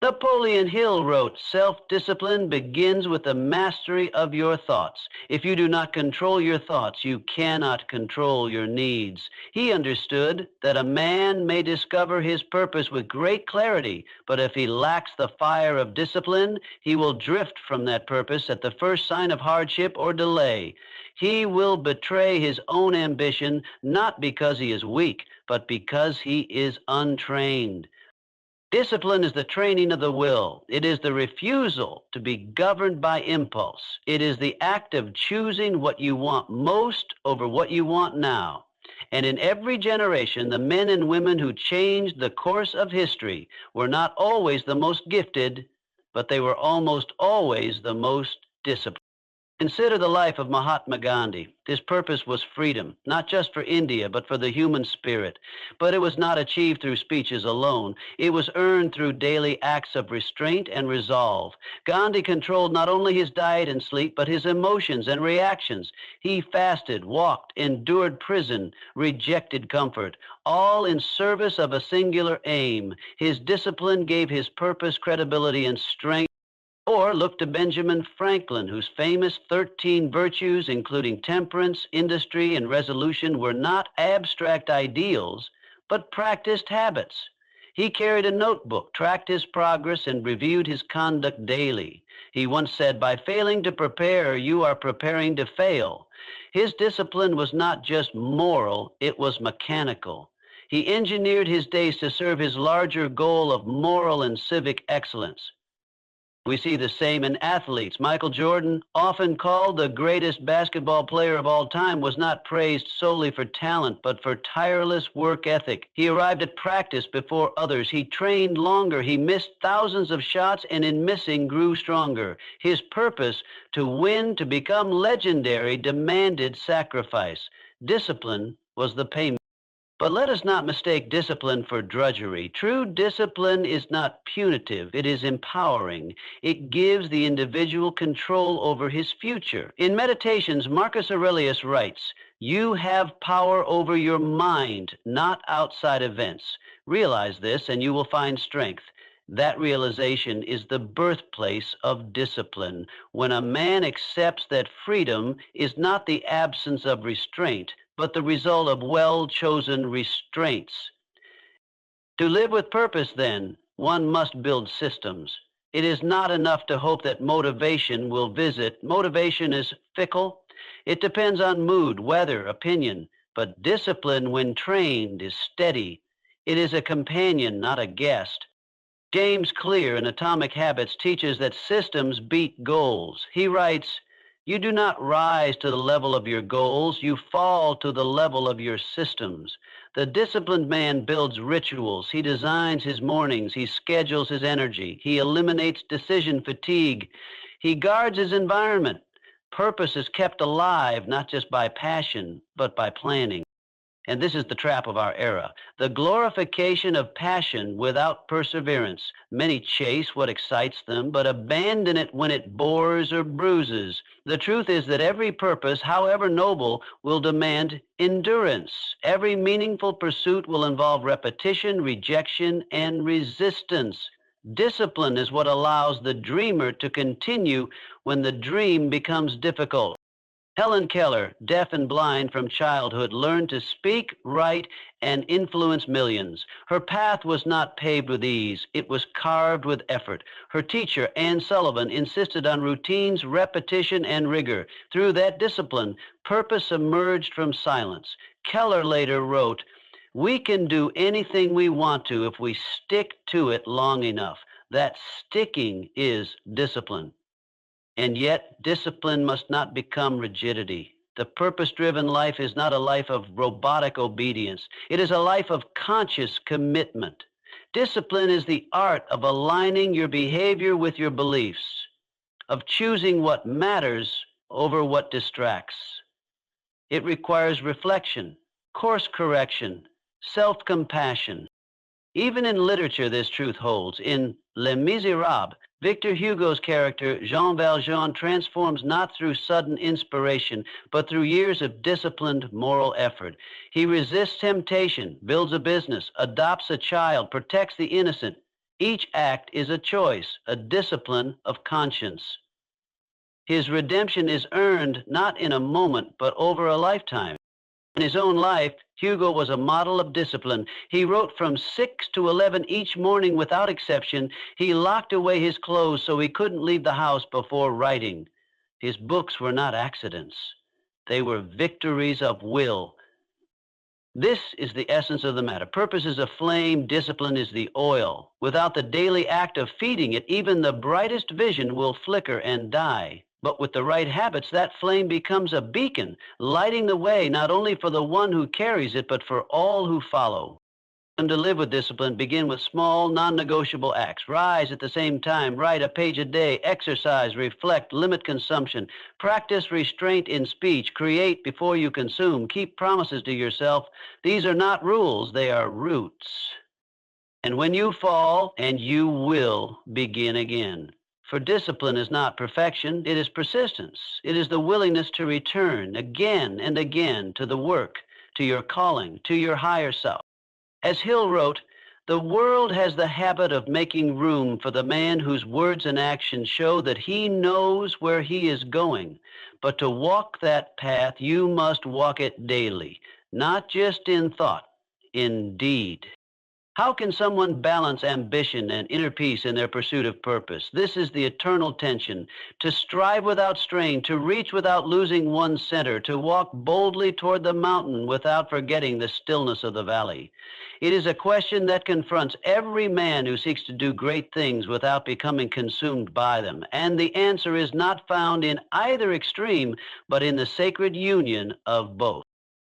S1: Napoleon Hill wrote, "Self-discipline begins with the mastery of your thoughts. If you do not control your thoughts, you cannot control your needs." He understood that a man may discover his purpose with great clarity, but if he lacks the fire of discipline, he will drift from that purpose at the first sign of hardship or delay. He will betray his own ambition, not because he is weak, but because he is untrained. Discipline is the training of the will. It is the refusal to be governed by impulse. It is the act of choosing what you want most over what you want now. And in every generation, the men and women who changed the course of history were not always the most gifted, but they were almost always the most disciplined. Consider the life of Mahatma Gandhi. His purpose was freedom, not just for India, but for the human spirit. But it was not achieved through speeches alone. It was earned through daily acts of restraint and resolve. Gandhi controlled not only his diet and sleep, but his emotions and reactions. He fasted, walked, endured prison, rejected comfort, all in service of a singular aim. His discipline gave his purpose credibility and strength. Or look to Benjamin Franklin, whose famous 13 virtues, including temperance, industry, and resolution, were not abstract ideals, but practiced habits. He carried a notebook, tracked his progress, and reviewed his conduct daily. He once said, "By failing to prepare, you are preparing to fail." His discipline was not just moral, it was mechanical. He engineered his days to serve his larger goal of moral and civic excellence. We see the same in athletes. Michael Jordan, often called the greatest basketball player of all time, was not praised solely for talent, but for tireless work ethic. He arrived at practice before others. He trained longer. He missed thousands of shots, and in missing grew stronger. His purpose, to win, to become legendary, demanded sacrifice. Discipline was the payment. But let us not mistake discipline for drudgery. True discipline is not punitive, it is empowering. It gives the individual control over his future. In Meditations, Marcus Aurelius writes, "You have power over your mind, not outside events. Realize this and you will find strength." That realization is the birthplace of discipline. When a man accepts that freedom is not the absence of restraint, but the result of well-chosen restraints. To live with purpose, then, one must build systems. It is not enough to hope that motivation will visit. Motivation is fickle. It depends on mood, weather, opinion. But discipline, when trained, is steady. It is a companion, not a guest. James Clear in Atomic Habits teaches that systems beat goals. He writes, "You do not rise to the level of your goals, you fall to the level of your systems." The disciplined man builds rituals. He designs his mornings. He schedules his energy. He eliminates decision fatigue. He guards his environment. Purpose is kept alive, not just by passion, but by planning. And this is the trap of our era, the glorification of passion without perseverance. Many chase what excites them, but abandon it when it bores or bruises. The truth is that every purpose, however noble, will demand endurance. Every meaningful pursuit will involve repetition, rejection, and resistance. Discipline is what allows the dreamer to continue when the dream becomes difficult. Helen Keller, deaf and blind from childhood, learned to speak, write, and influence millions. Her path was not paved with ease. It was carved with effort. Her teacher, Anne Sullivan, insisted on routines, repetition, and rigor. Through that discipline, purpose emerged from silence. Keller later wrote, "We can do anything we want to if we stick to it long enough. That sticking is discipline." And yet, discipline must not become rigidity. The purpose-driven life is not a life of robotic obedience. It is a life of conscious commitment. Discipline is the art of aligning your behavior with your beliefs, of choosing what matters over what distracts. It requires reflection, course correction, self-compassion. Even in literature, this truth holds. In Les Miserables, Victor Hugo's character, Jean Valjean, transforms not through sudden inspiration, but through years of disciplined moral effort. He resists temptation, builds a business, adopts a child, protects the innocent, Each act is a choice, a discipline of conscience. His redemption is earned not in a moment, but over a lifetime. In his own life, Hugo was a model of discipline. He wrote from 6 to 11 each morning without exception. He locked away his clothes so he couldn't leave the house before writing. His books were not accidents. They were victories of will. This is the essence of the matter. Purpose is a flame, discipline is the oil. Without the daily act of feeding it, even the brightest vision will flicker and die. But with the right habits, that flame becomes a beacon, lighting the way not only for the one who carries it, but for all who follow. And to live with discipline, begin with small, non-negotiable acts. Rise at the same time, write a page a day, exercise, reflect, limit consumption, practice restraint in speech, create before you consume, keep promises to yourself. These are not rules, they are roots. And when you fall, and you will begin again. For discipline is not perfection, it is persistence. It is the willingness to return again and again to the work, to your calling, to your higher self. As Hill wrote, the world has the habit of making room for the man whose words and actions show that he knows where he is going. But to walk that path, you must walk it daily, not just in thought, in deed. How can someone balance ambition and inner peace in their pursuit of purpose? This is the eternal tension. To strive without strain, to reach without losing one's center, to walk boldly toward the mountain without forgetting the stillness of the valley. It is a question that confronts every man who seeks to do great things without becoming consumed by them. And the answer is not found in either extreme, but in the sacred union of both.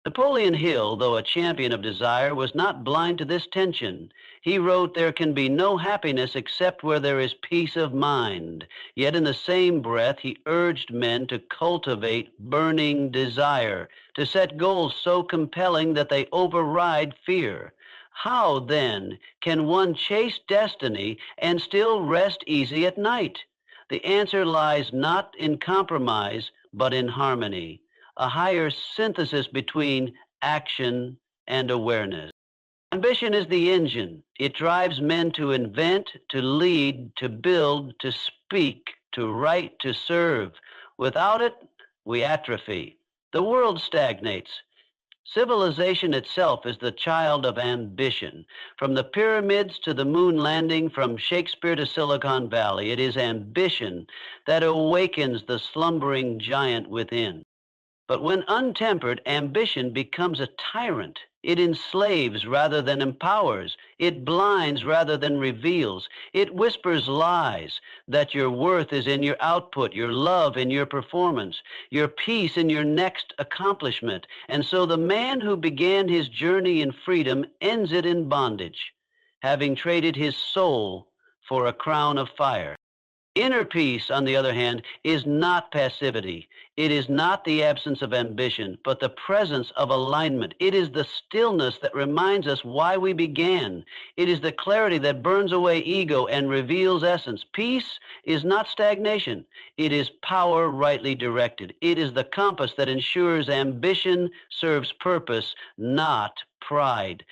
S1: Napoleon Hill, though a champion of desire, was not blind to this tension. He wrote, "There can be no happiness except where there is peace of mind." Yet in the same breath, he urged men to cultivate burning desire, to set goals so compelling that they override fear. How, then, can one chase destiny and still rest easy at night? The answer lies not in compromise, but in harmony. A higher synthesis between action and awareness. Ambition is the engine. It drives men to invent, to lead, to build, to speak, to write, to serve. Without it, we atrophy. The world stagnates. Civilization itself is the child of ambition. From the pyramids to the moon landing, from Shakespeare to Silicon Valley, it is ambition that awakens the slumbering giant within. But when untempered, ambition becomes a tyrant. It enslaves rather than empowers. It blinds rather than reveals. It whispers lies that your worth is in your output, your love in your performance, your peace in your next accomplishment. And so the man who began his journey in freedom ends it in bondage, having traded his soul for a crown of fire. Inner peace, on the other hand, is not passivity. It is not the absence of ambition, but the presence of alignment. It is the stillness that reminds us why we began. It is the clarity that burns away ego and reveals essence. Peace is not stagnation. It is power rightly directed. It is the compass that ensures ambition serves purpose, not pride.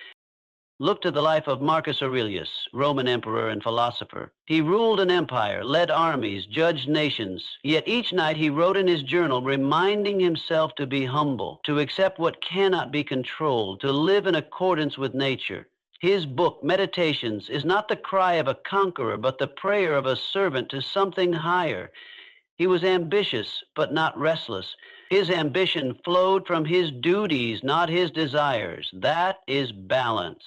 S1: Look to the life of Marcus Aurelius, Roman emperor and philosopher. He ruled an empire, led armies, judged nations, yet each night he wrote in his journal reminding himself to be humble, to accept what cannot be controlled, to live in accordance with nature. His book, Meditations, is not the cry of a conqueror, but the prayer of a servant to something higher. He was ambitious, but not restless. His ambition flowed from his duties, not his desires. That is balance.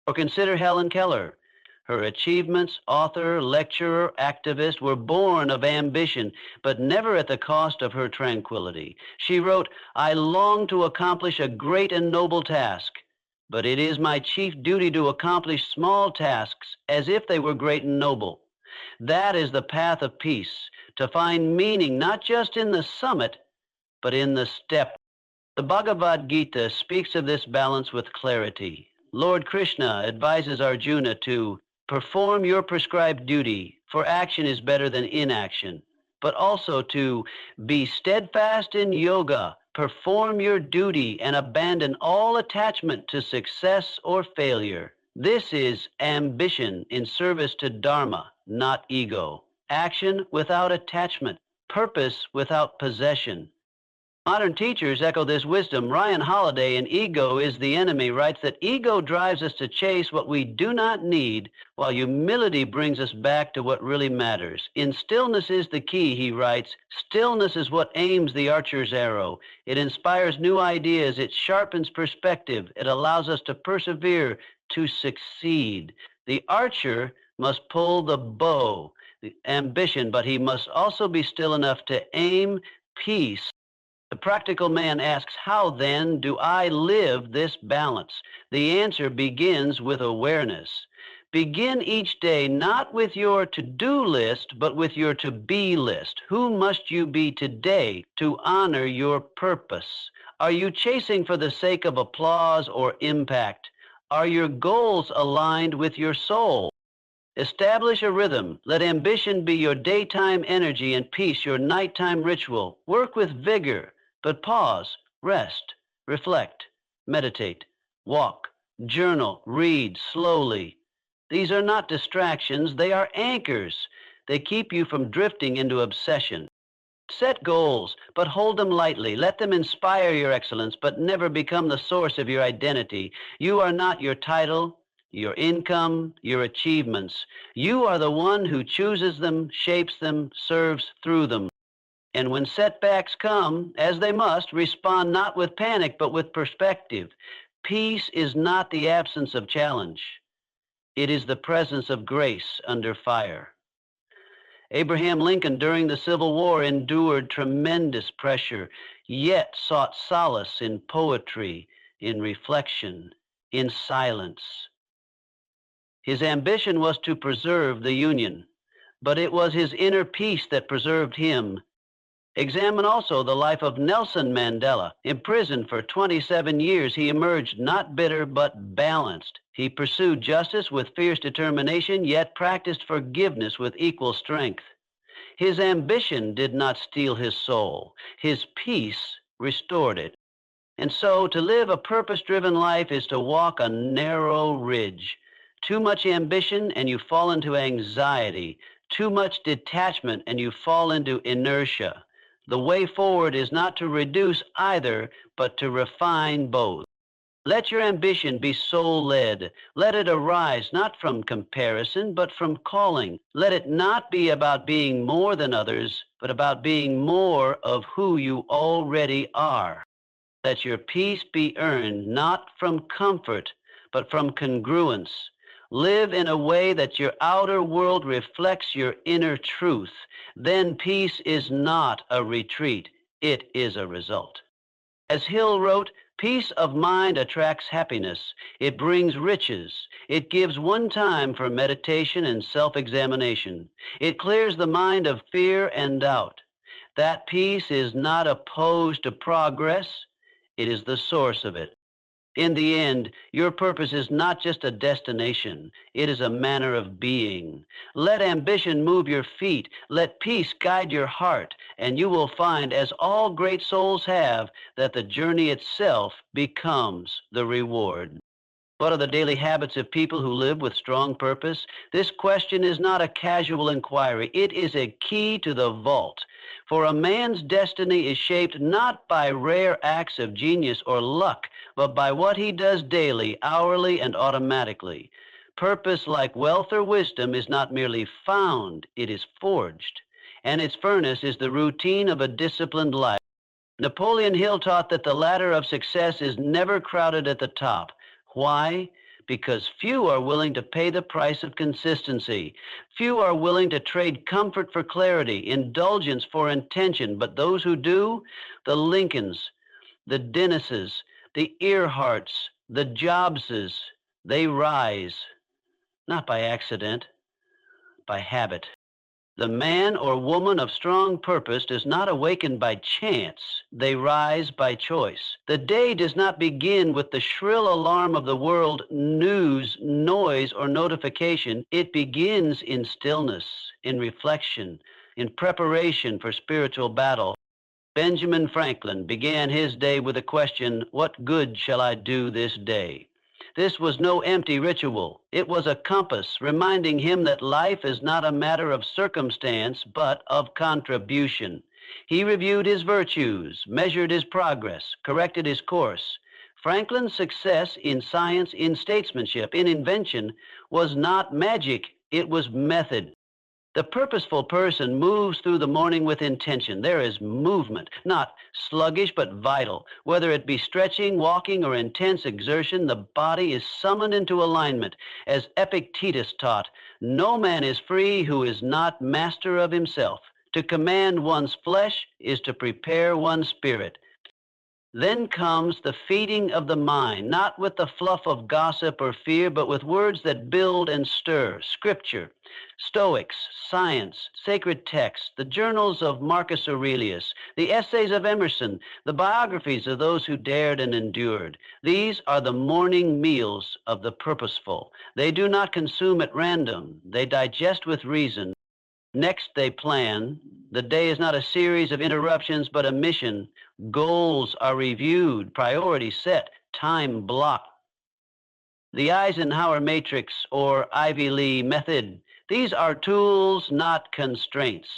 S1: Or consider Helen Keller. Her achievements, author, lecturer, activist, were born of ambition, but never at the cost of her tranquility. She wrote, "I long to accomplish a great and noble task, but it is my chief duty to accomplish small tasks as if they were great and noble." That is the path of peace, to find meaning not just in the summit, but in the step. The Bhagavad Gita speaks of this balance with clarity. Lord Krishna advises Arjuna to perform your prescribed duty, for action is better than inaction, but also to be steadfast in yoga, perform your duty, and abandon all attachment to success or failure. This is ambition in service to Dharma, not ego. Action without attachment, purpose without possession. Modern teachers echo this wisdom. Ryan Holiday in Ego is the Enemy writes that ego drives us to chase what we do not need, while humility brings us back to what really matters. In stillness is the key, he writes. Stillness is what aims the archer's arrow. It inspires new ideas. It sharpens perspective. It allows us to persevere, to succeed. The archer must pull the bow, the ambition, but he must also be still enough to aim peace. The practical man asks, how then do I live this balance? The answer begins with awareness. Begin each day not with your to-do list, but with your to-be list. Who must you be today to honor your purpose? Are you chasing for the sake of applause or impact? Are your goals aligned with your soul? Establish a rhythm. Let ambition be your daytime energy and peace your nighttime ritual. Work with vigor. But pause, rest, reflect, meditate, walk, journal, read slowly. These are not distractions, they are anchors. They keep you from drifting into obsession. Set goals, but hold them lightly. Let them inspire your excellence, but never become the source of your identity. You are not your title, your income, your achievements. You are the one who chooses them, shapes them, serves through them. And when setbacks come, as they must, respond not with panic, but with perspective. Peace is not the absence of challenge. It is the presence of grace under fire. Abraham Lincoln, during the Civil War, endured tremendous pressure, yet sought solace in poetry, in reflection, in silence. His ambition was to preserve the Union, but it was his inner peace that preserved him. Examine also the life of Nelson Mandela. Imprisoned for 27 years, he emerged not bitter but balanced. He pursued justice with fierce determination, yet practiced forgiveness with equal strength. His ambition did not steal his soul. His peace restored it. And so, to live a purpose-driven life is to walk a narrow ridge. Too much ambition and you fall into anxiety. Too much detachment and you fall into inertia. The way forward is not to reduce either, but to refine both. Let your ambition be soul-led. Let it arise not from comparison, but from calling. Let it not be about being more than others, but about being more of who you already are. Let your peace be earned not from comfort, but from congruence. Live in a way that your outer world reflects your inner truth. Then peace is not a retreat, it is a result. As Hill wrote, peace of mind attracts happiness. It brings riches. It gives one time for meditation and self-examination. It clears the mind of fear and doubt. That peace is not opposed to progress. It is the source of it. In the end, your purpose is not just a destination. It is a manner of being. Let ambition move your feet. Let peace guide your heart. And you will find, as all great souls have, that the journey itself becomes the reward. What are the daily habits of people who live with strong purpose? This question is not a casual inquiry. It is a key to the vault. For a man's destiny is shaped not by rare acts of genius or luck, but by what he does daily, hourly, and automatically. Purpose, like wealth or wisdom, is not merely found, it is forged. And its furnace is the routine of a disciplined life. Napoleon Hill taught that the ladder of success is never crowded at the top. Why? Because few are willing to pay the price of consistency. Few are willing to trade comfort for clarity, indulgence for intention. But those who do, the Lincolns, the Dennises, the Earharts, the Jobses, they rise, not by accident, by habit. The man or woman of strong purpose does not awaken by chance. They rise by choice. The day does not begin with the shrill alarm of the world, news, noise, or notification. It begins in stillness, in reflection, in preparation for spiritual battle. Benjamin Franklin began his day with the question, "What good shall I do this day?" This was no empty ritual. It was a compass reminding him that life is not a matter of circumstance, but of contribution. He reviewed his virtues, measured his progress, corrected his course. Franklin's success in science, in statesmanship, in invention was not magic, it was method. The purposeful person moves through the morning with intention. There is movement, not sluggish but vital. Whether it be stretching, walking, or intense exertion, the body is summoned into alignment. As Epictetus taught, no man is free who is not master of himself. To command one's flesh is to prepare one's spirit. Then comes the feeding of the mind, not with the fluff of gossip or fear, but with words that build and stir. Scripture, Stoics, science, sacred texts, the journals of Marcus Aurelius, the essays of Emerson, the biographies of those who dared and endured. These are the morning meals of the purposeful. They do not consume at random. They digest with reason. Next, they plan. The day is not a series of interruptions, but a mission. Goals are reviewed, priorities set, time blocked. The Eisenhower matrix or Ivy Lee method. These are tools, not constraints.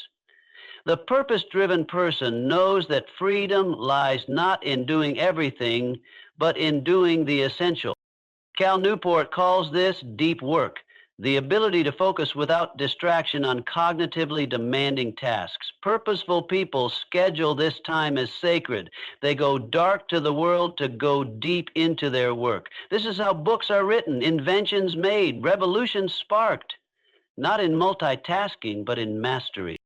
S1: The purpose-driven person knows that freedom lies not in doing everything, but in doing the essential. Cal Newport calls this deep work. The ability to focus without distraction on cognitively demanding tasks. Purposeful people schedule this time as sacred. They go dark to the world to go deep into their work. This is how books are written, inventions made, revolutions sparked. Not in multitasking, but in mastery.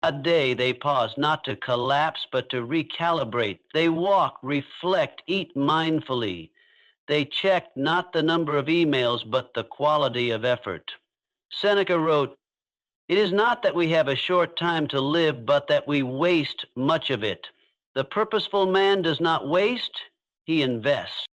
S1: A day they pause not to collapse, but to recalibrate. They walk, reflect, eat mindfully. They check not the number of emails, but the quality of effort. Seneca wrote, "It is not that we have a short time to live, but that we waste much of it. The purposeful man does not waste, he invests."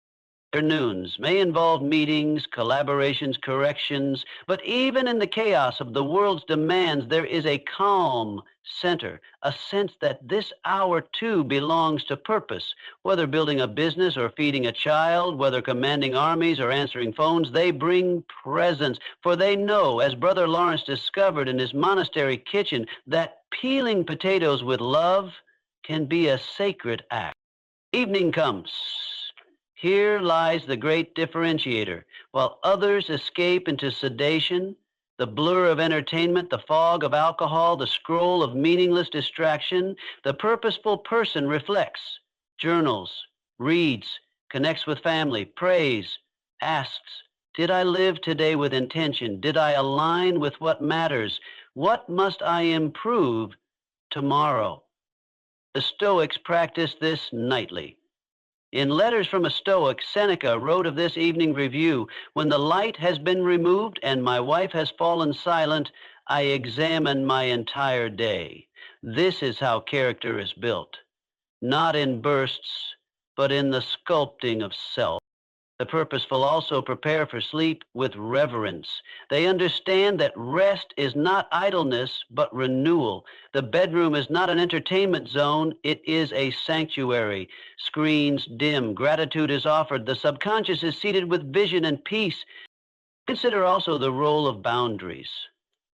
S1: Afternoons may involve meetings, collaborations, corrections, but even in the chaos of the world's demands, there is a calm center, a sense that this hour too belongs to purpose. Whether building a business or feeding a child, whether commanding armies or answering phones, they bring presence, for they know, as Brother Lawrence discovered in his monastery kitchen, that peeling potatoes with love can be a sacred act. Evening comes. Here lies the great differentiator. While others escape into sedation, the blur of entertainment, the fog of alcohol, the scroll of meaningless distraction, the purposeful person reflects, journals, reads, connects with family, prays, asks, did I live today with intention? Did I align with what matters? What must I improve tomorrow? The Stoics practice this nightly. In Letters from a Stoic, Seneca wrote of this evening review, "When the light has been removed and my wife has fallen silent, I examine my entire day." This is how character is built, not in bursts, but in the sculpting of self. The purposeful also prepare for sleep with reverence. They understand that rest is not idleness, but renewal. The bedroom is not an entertainment zone, it is a sanctuary. Screens dim, gratitude is offered. The subconscious is seated with vision and peace. Consider also the role of boundaries.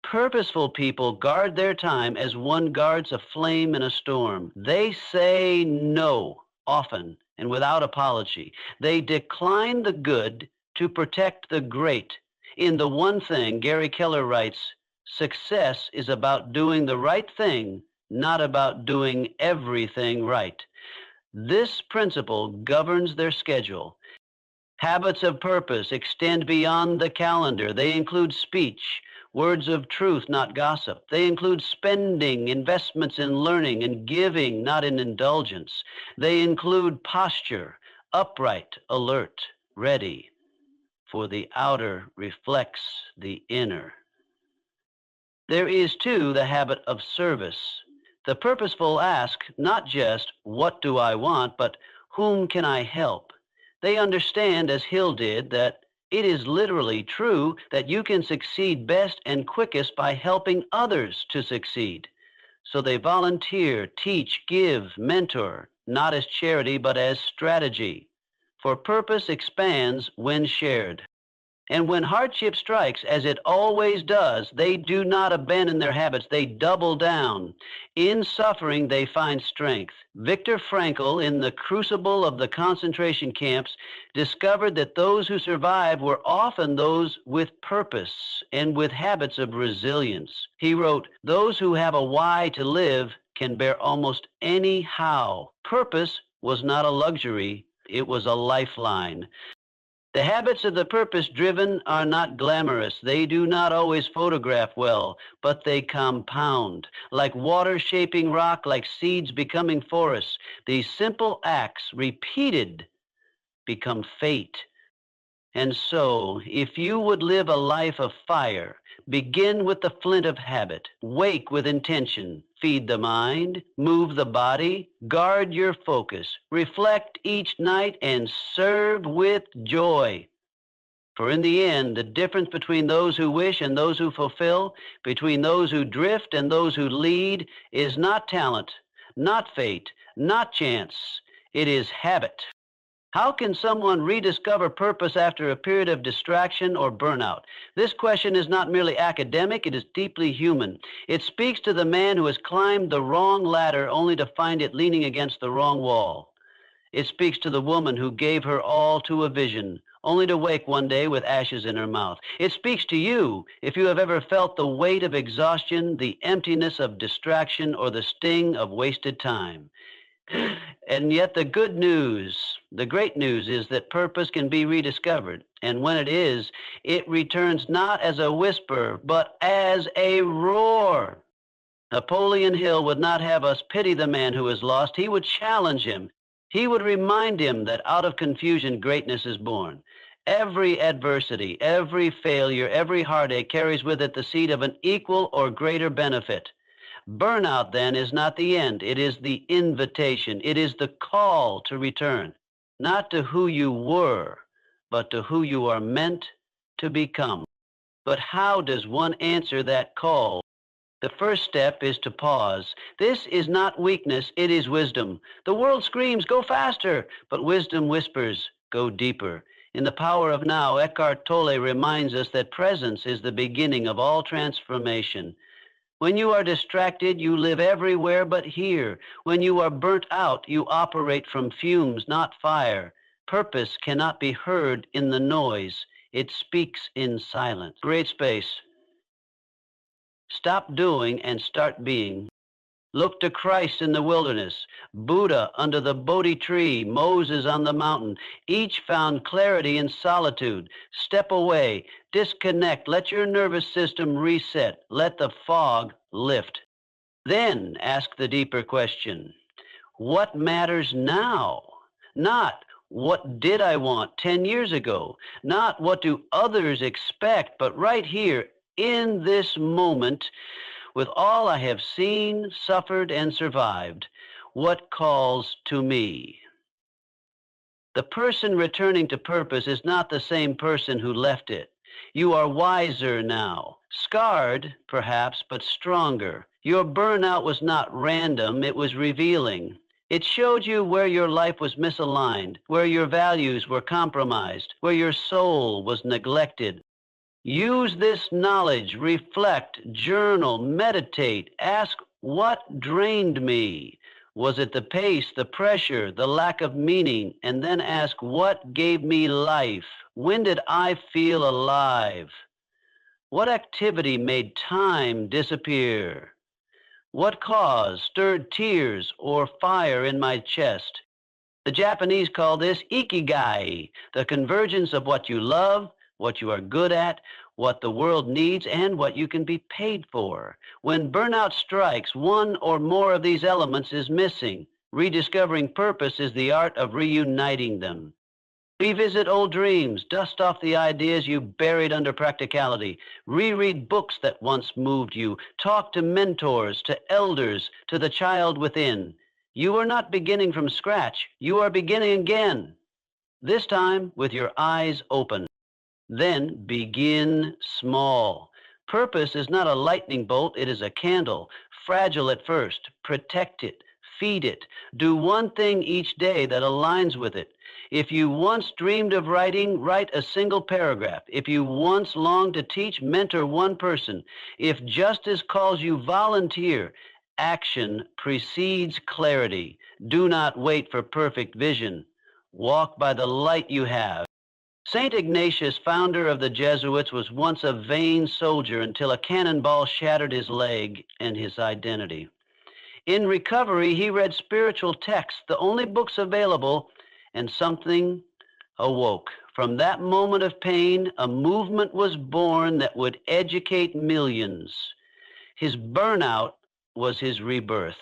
S1: Purposeful people guard their time as one guards a flame in a storm. They say no often and without apology. They decline the good to protect the great. In The One Thing, Gary Keller writes, "Success is about doing the right thing, not about doing everything right." This principle governs their schedule. Habits of purpose extend beyond the calendar. They include speech, words of truth, not gossip. They include spending, investments in learning, and giving, not in indulgence. They include posture, upright, alert, ready, for the outer reflects the inner. There is, too, the habit of service. The purposeful ask not just, what do I want, but whom can I help? They understand, as Hill did, that it is literally true that you can succeed best and quickest by helping others to succeed. So they volunteer, teach, give, mentor, not as charity, but as strategy. For purpose expands when shared. And when hardship strikes, as it always does, they do not abandon their habits. They double down. In suffering, they find strength. Viktor Frankl, in the crucible of the concentration camps, discovered that those who survived were often those with purpose and with habits of resilience. He wrote, "Those who have a why to live can bear almost any how." Purpose was not a luxury, it was a lifeline. The habits of the purpose-driven are not glamorous. They do not always photograph well, but they compound. Like water shaping rock, like seeds becoming forests, these simple acts, repeated, become fate. And so, if you would live a life of fire, begin with the flint of habit. Wake with intention. Feed the mind, move the body, guard your focus, reflect each night, and serve with joy. For in the end, the difference between those who wish and those who fulfill, between those who drift and those who lead, is not talent, not fate, not chance. It is habit. How can someone rediscover purpose after a period of distraction or burnout? This question is not merely academic, it is deeply human. It speaks to the man who has climbed the wrong ladder only to find it leaning against the wrong wall. It speaks to the woman who gave her all to a vision, only to wake one day with ashes in her mouth. It speaks to you if you have ever felt the weight of exhaustion, the emptiness of distraction, or the sting of wasted time. And yet the good news, the great news is that purpose can be rediscovered. And when it is, it returns not as a whisper, but as a roar. Napoleon Hill would not have us pity the man who is lost. He would challenge him. He would remind him that out of confusion, greatness is born. Every adversity, every failure, every heartache carries with it the seed of an equal or greater benefit. Burnout, then, is not the end. It is the invitation. It is the call to return, not to who you were, but to who you are meant to become. But how does one answer that call? The first step is to pause. This is not weakness, it is wisdom. The world screams, go faster, but wisdom whispers, go deeper. In The Power of Now, Eckhart Tolle reminds us that presence is the beginning of all transformation. When you are distracted, you live everywhere but here. When you are burnt out, you operate from fumes, not fire. Purpose cannot be heard in the noise. It speaks in silence. Great space. Stop doing and start being. Look to Christ in the wilderness, Buddha under the Bodhi tree, Moses on the mountain. Each found clarity in solitude. Step away, disconnect, let your nervous system reset, let the fog lift. Then ask the deeper question, what matters now? Not what did I want 10 years ago? Not what do others expect, but right here in this moment, with all I have seen, suffered, and survived, what calls to me? The person returning to purpose is not the same person who left it. You are wiser now, scarred, perhaps, but stronger. Your burnout was not random, it was revealing. It showed you where your life was misaligned, where your values were compromised, where your soul was neglected. Use this knowledge, reflect, journal, meditate, ask what drained me. Was it the pace, the pressure, the lack of meaning? And then ask what gave me life? When did I feel alive? What activity made time disappear? What cause stirred tears or fire in my chest? The Japanese call this ikigai, the convergence of what you love, what you are good at, what the world needs, and what you can be paid for. When burnout strikes, one or more of these elements is missing. Rediscovering purpose is the art of reuniting them. Revisit old dreams, dust off the ideas you buried under practicality, reread books that once moved you, talk to mentors, to elders, to the child within. You are not beginning from scratch, you are beginning again, this time with your eyes open. Then begin small. Purpose is not a lightning bolt, it is a candle, fragile at first. Protect it, feed it. Do one thing each day that aligns with it. If you once dreamed of writing, write a single paragraph. If you once longed to teach, mentor one person. If justice calls you, volunteer. Action precedes clarity. Do not wait for perfect vision. Walk by the light you have. St. Ignatius, founder of the Jesuits, was once a vain soldier until a cannonball shattered his leg and his identity. In recovery, he read spiritual texts, the only books available, and something awoke. From that moment of pain, a movement was born that would educate millions. His burnout was his rebirth.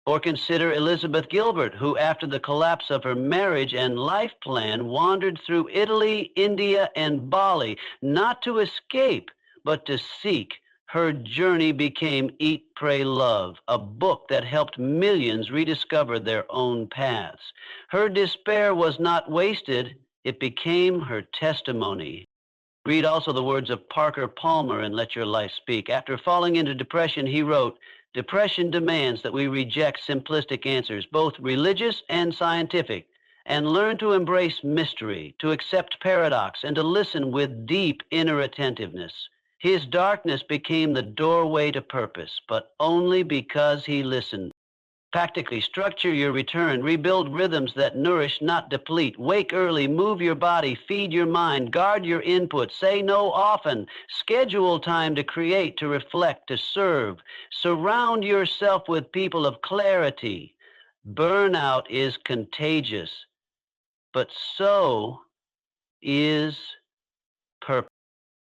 S1: Or consider Elizabeth Gilbert, who, after the collapse of her marriage and life plan, wandered through Italy, India, and Bali, not to escape, but to seek. Her journey became Eat, Pray, Love, a book that helped millions rediscover their own paths. Her despair was not wasted, it became her testimony. Read also the words of Parker Palmer in Let Your Life Speak. After falling into depression, he wrote, "Depression demands that we reject simplistic answers, both religious and scientific, and learn to embrace mystery, to accept paradox, and to listen with deep inner attentiveness." His darkness became the doorway to purpose, but only because he listened. Practically structure your return, rebuild rhythms that nourish, not deplete. Wake early, move your body, feed your mind, guard your input, say no often, schedule time to create, to reflect, to serve. Surround yourself with people of clarity. Burnout is contagious, but so is purpose.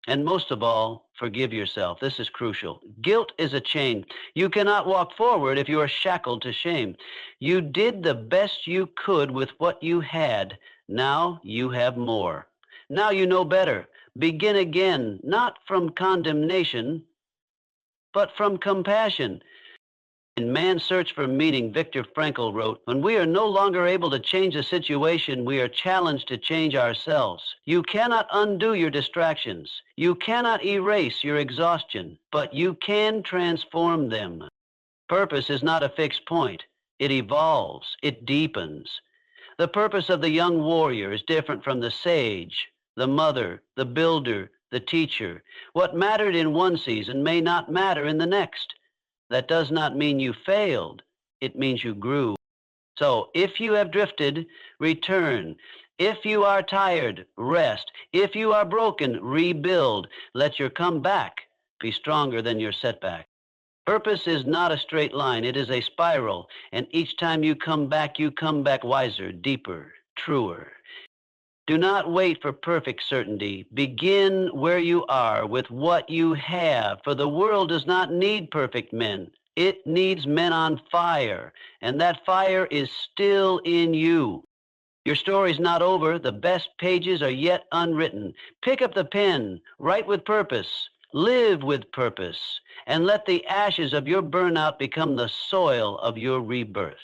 S1: And most of all, forgive yourself. This is crucial. Guilt is a chain. You cannot walk forward if you are shackled to shame. You did the best you could with what you had. Now you have more. Now you know better. Begin again, not from condemnation, but from compassion. In Man's Search for Meaning, Viktor Frankl wrote, "When we are no longer able to change a situation, we are challenged to change ourselves. You cannot undo your distractions. You cannot erase your exhaustion, but you can transform them." Purpose is not a fixed point. It evolves. It deepens. The purpose of the young warrior is different from the sage, the mother, the builder, the teacher. What mattered in one season may not matter in the next. That does not mean you failed. It means you grew. So if you have drifted, return. If you are tired, rest. If you are broken, rebuild. Let your comeback be stronger than your setback. Purpose is not a straight line. It is a spiral. And each time you come back wiser, deeper, truer. Do not wait for perfect certainty. Begin where you are with what you have, for the world does not need perfect men. It needs men on fire, and that fire is still in you. Your story's not over. The best pages are yet unwritten. Pick up the pen, write with purpose, live with purpose, and let the ashes of your burnout become the soil of your rebirth.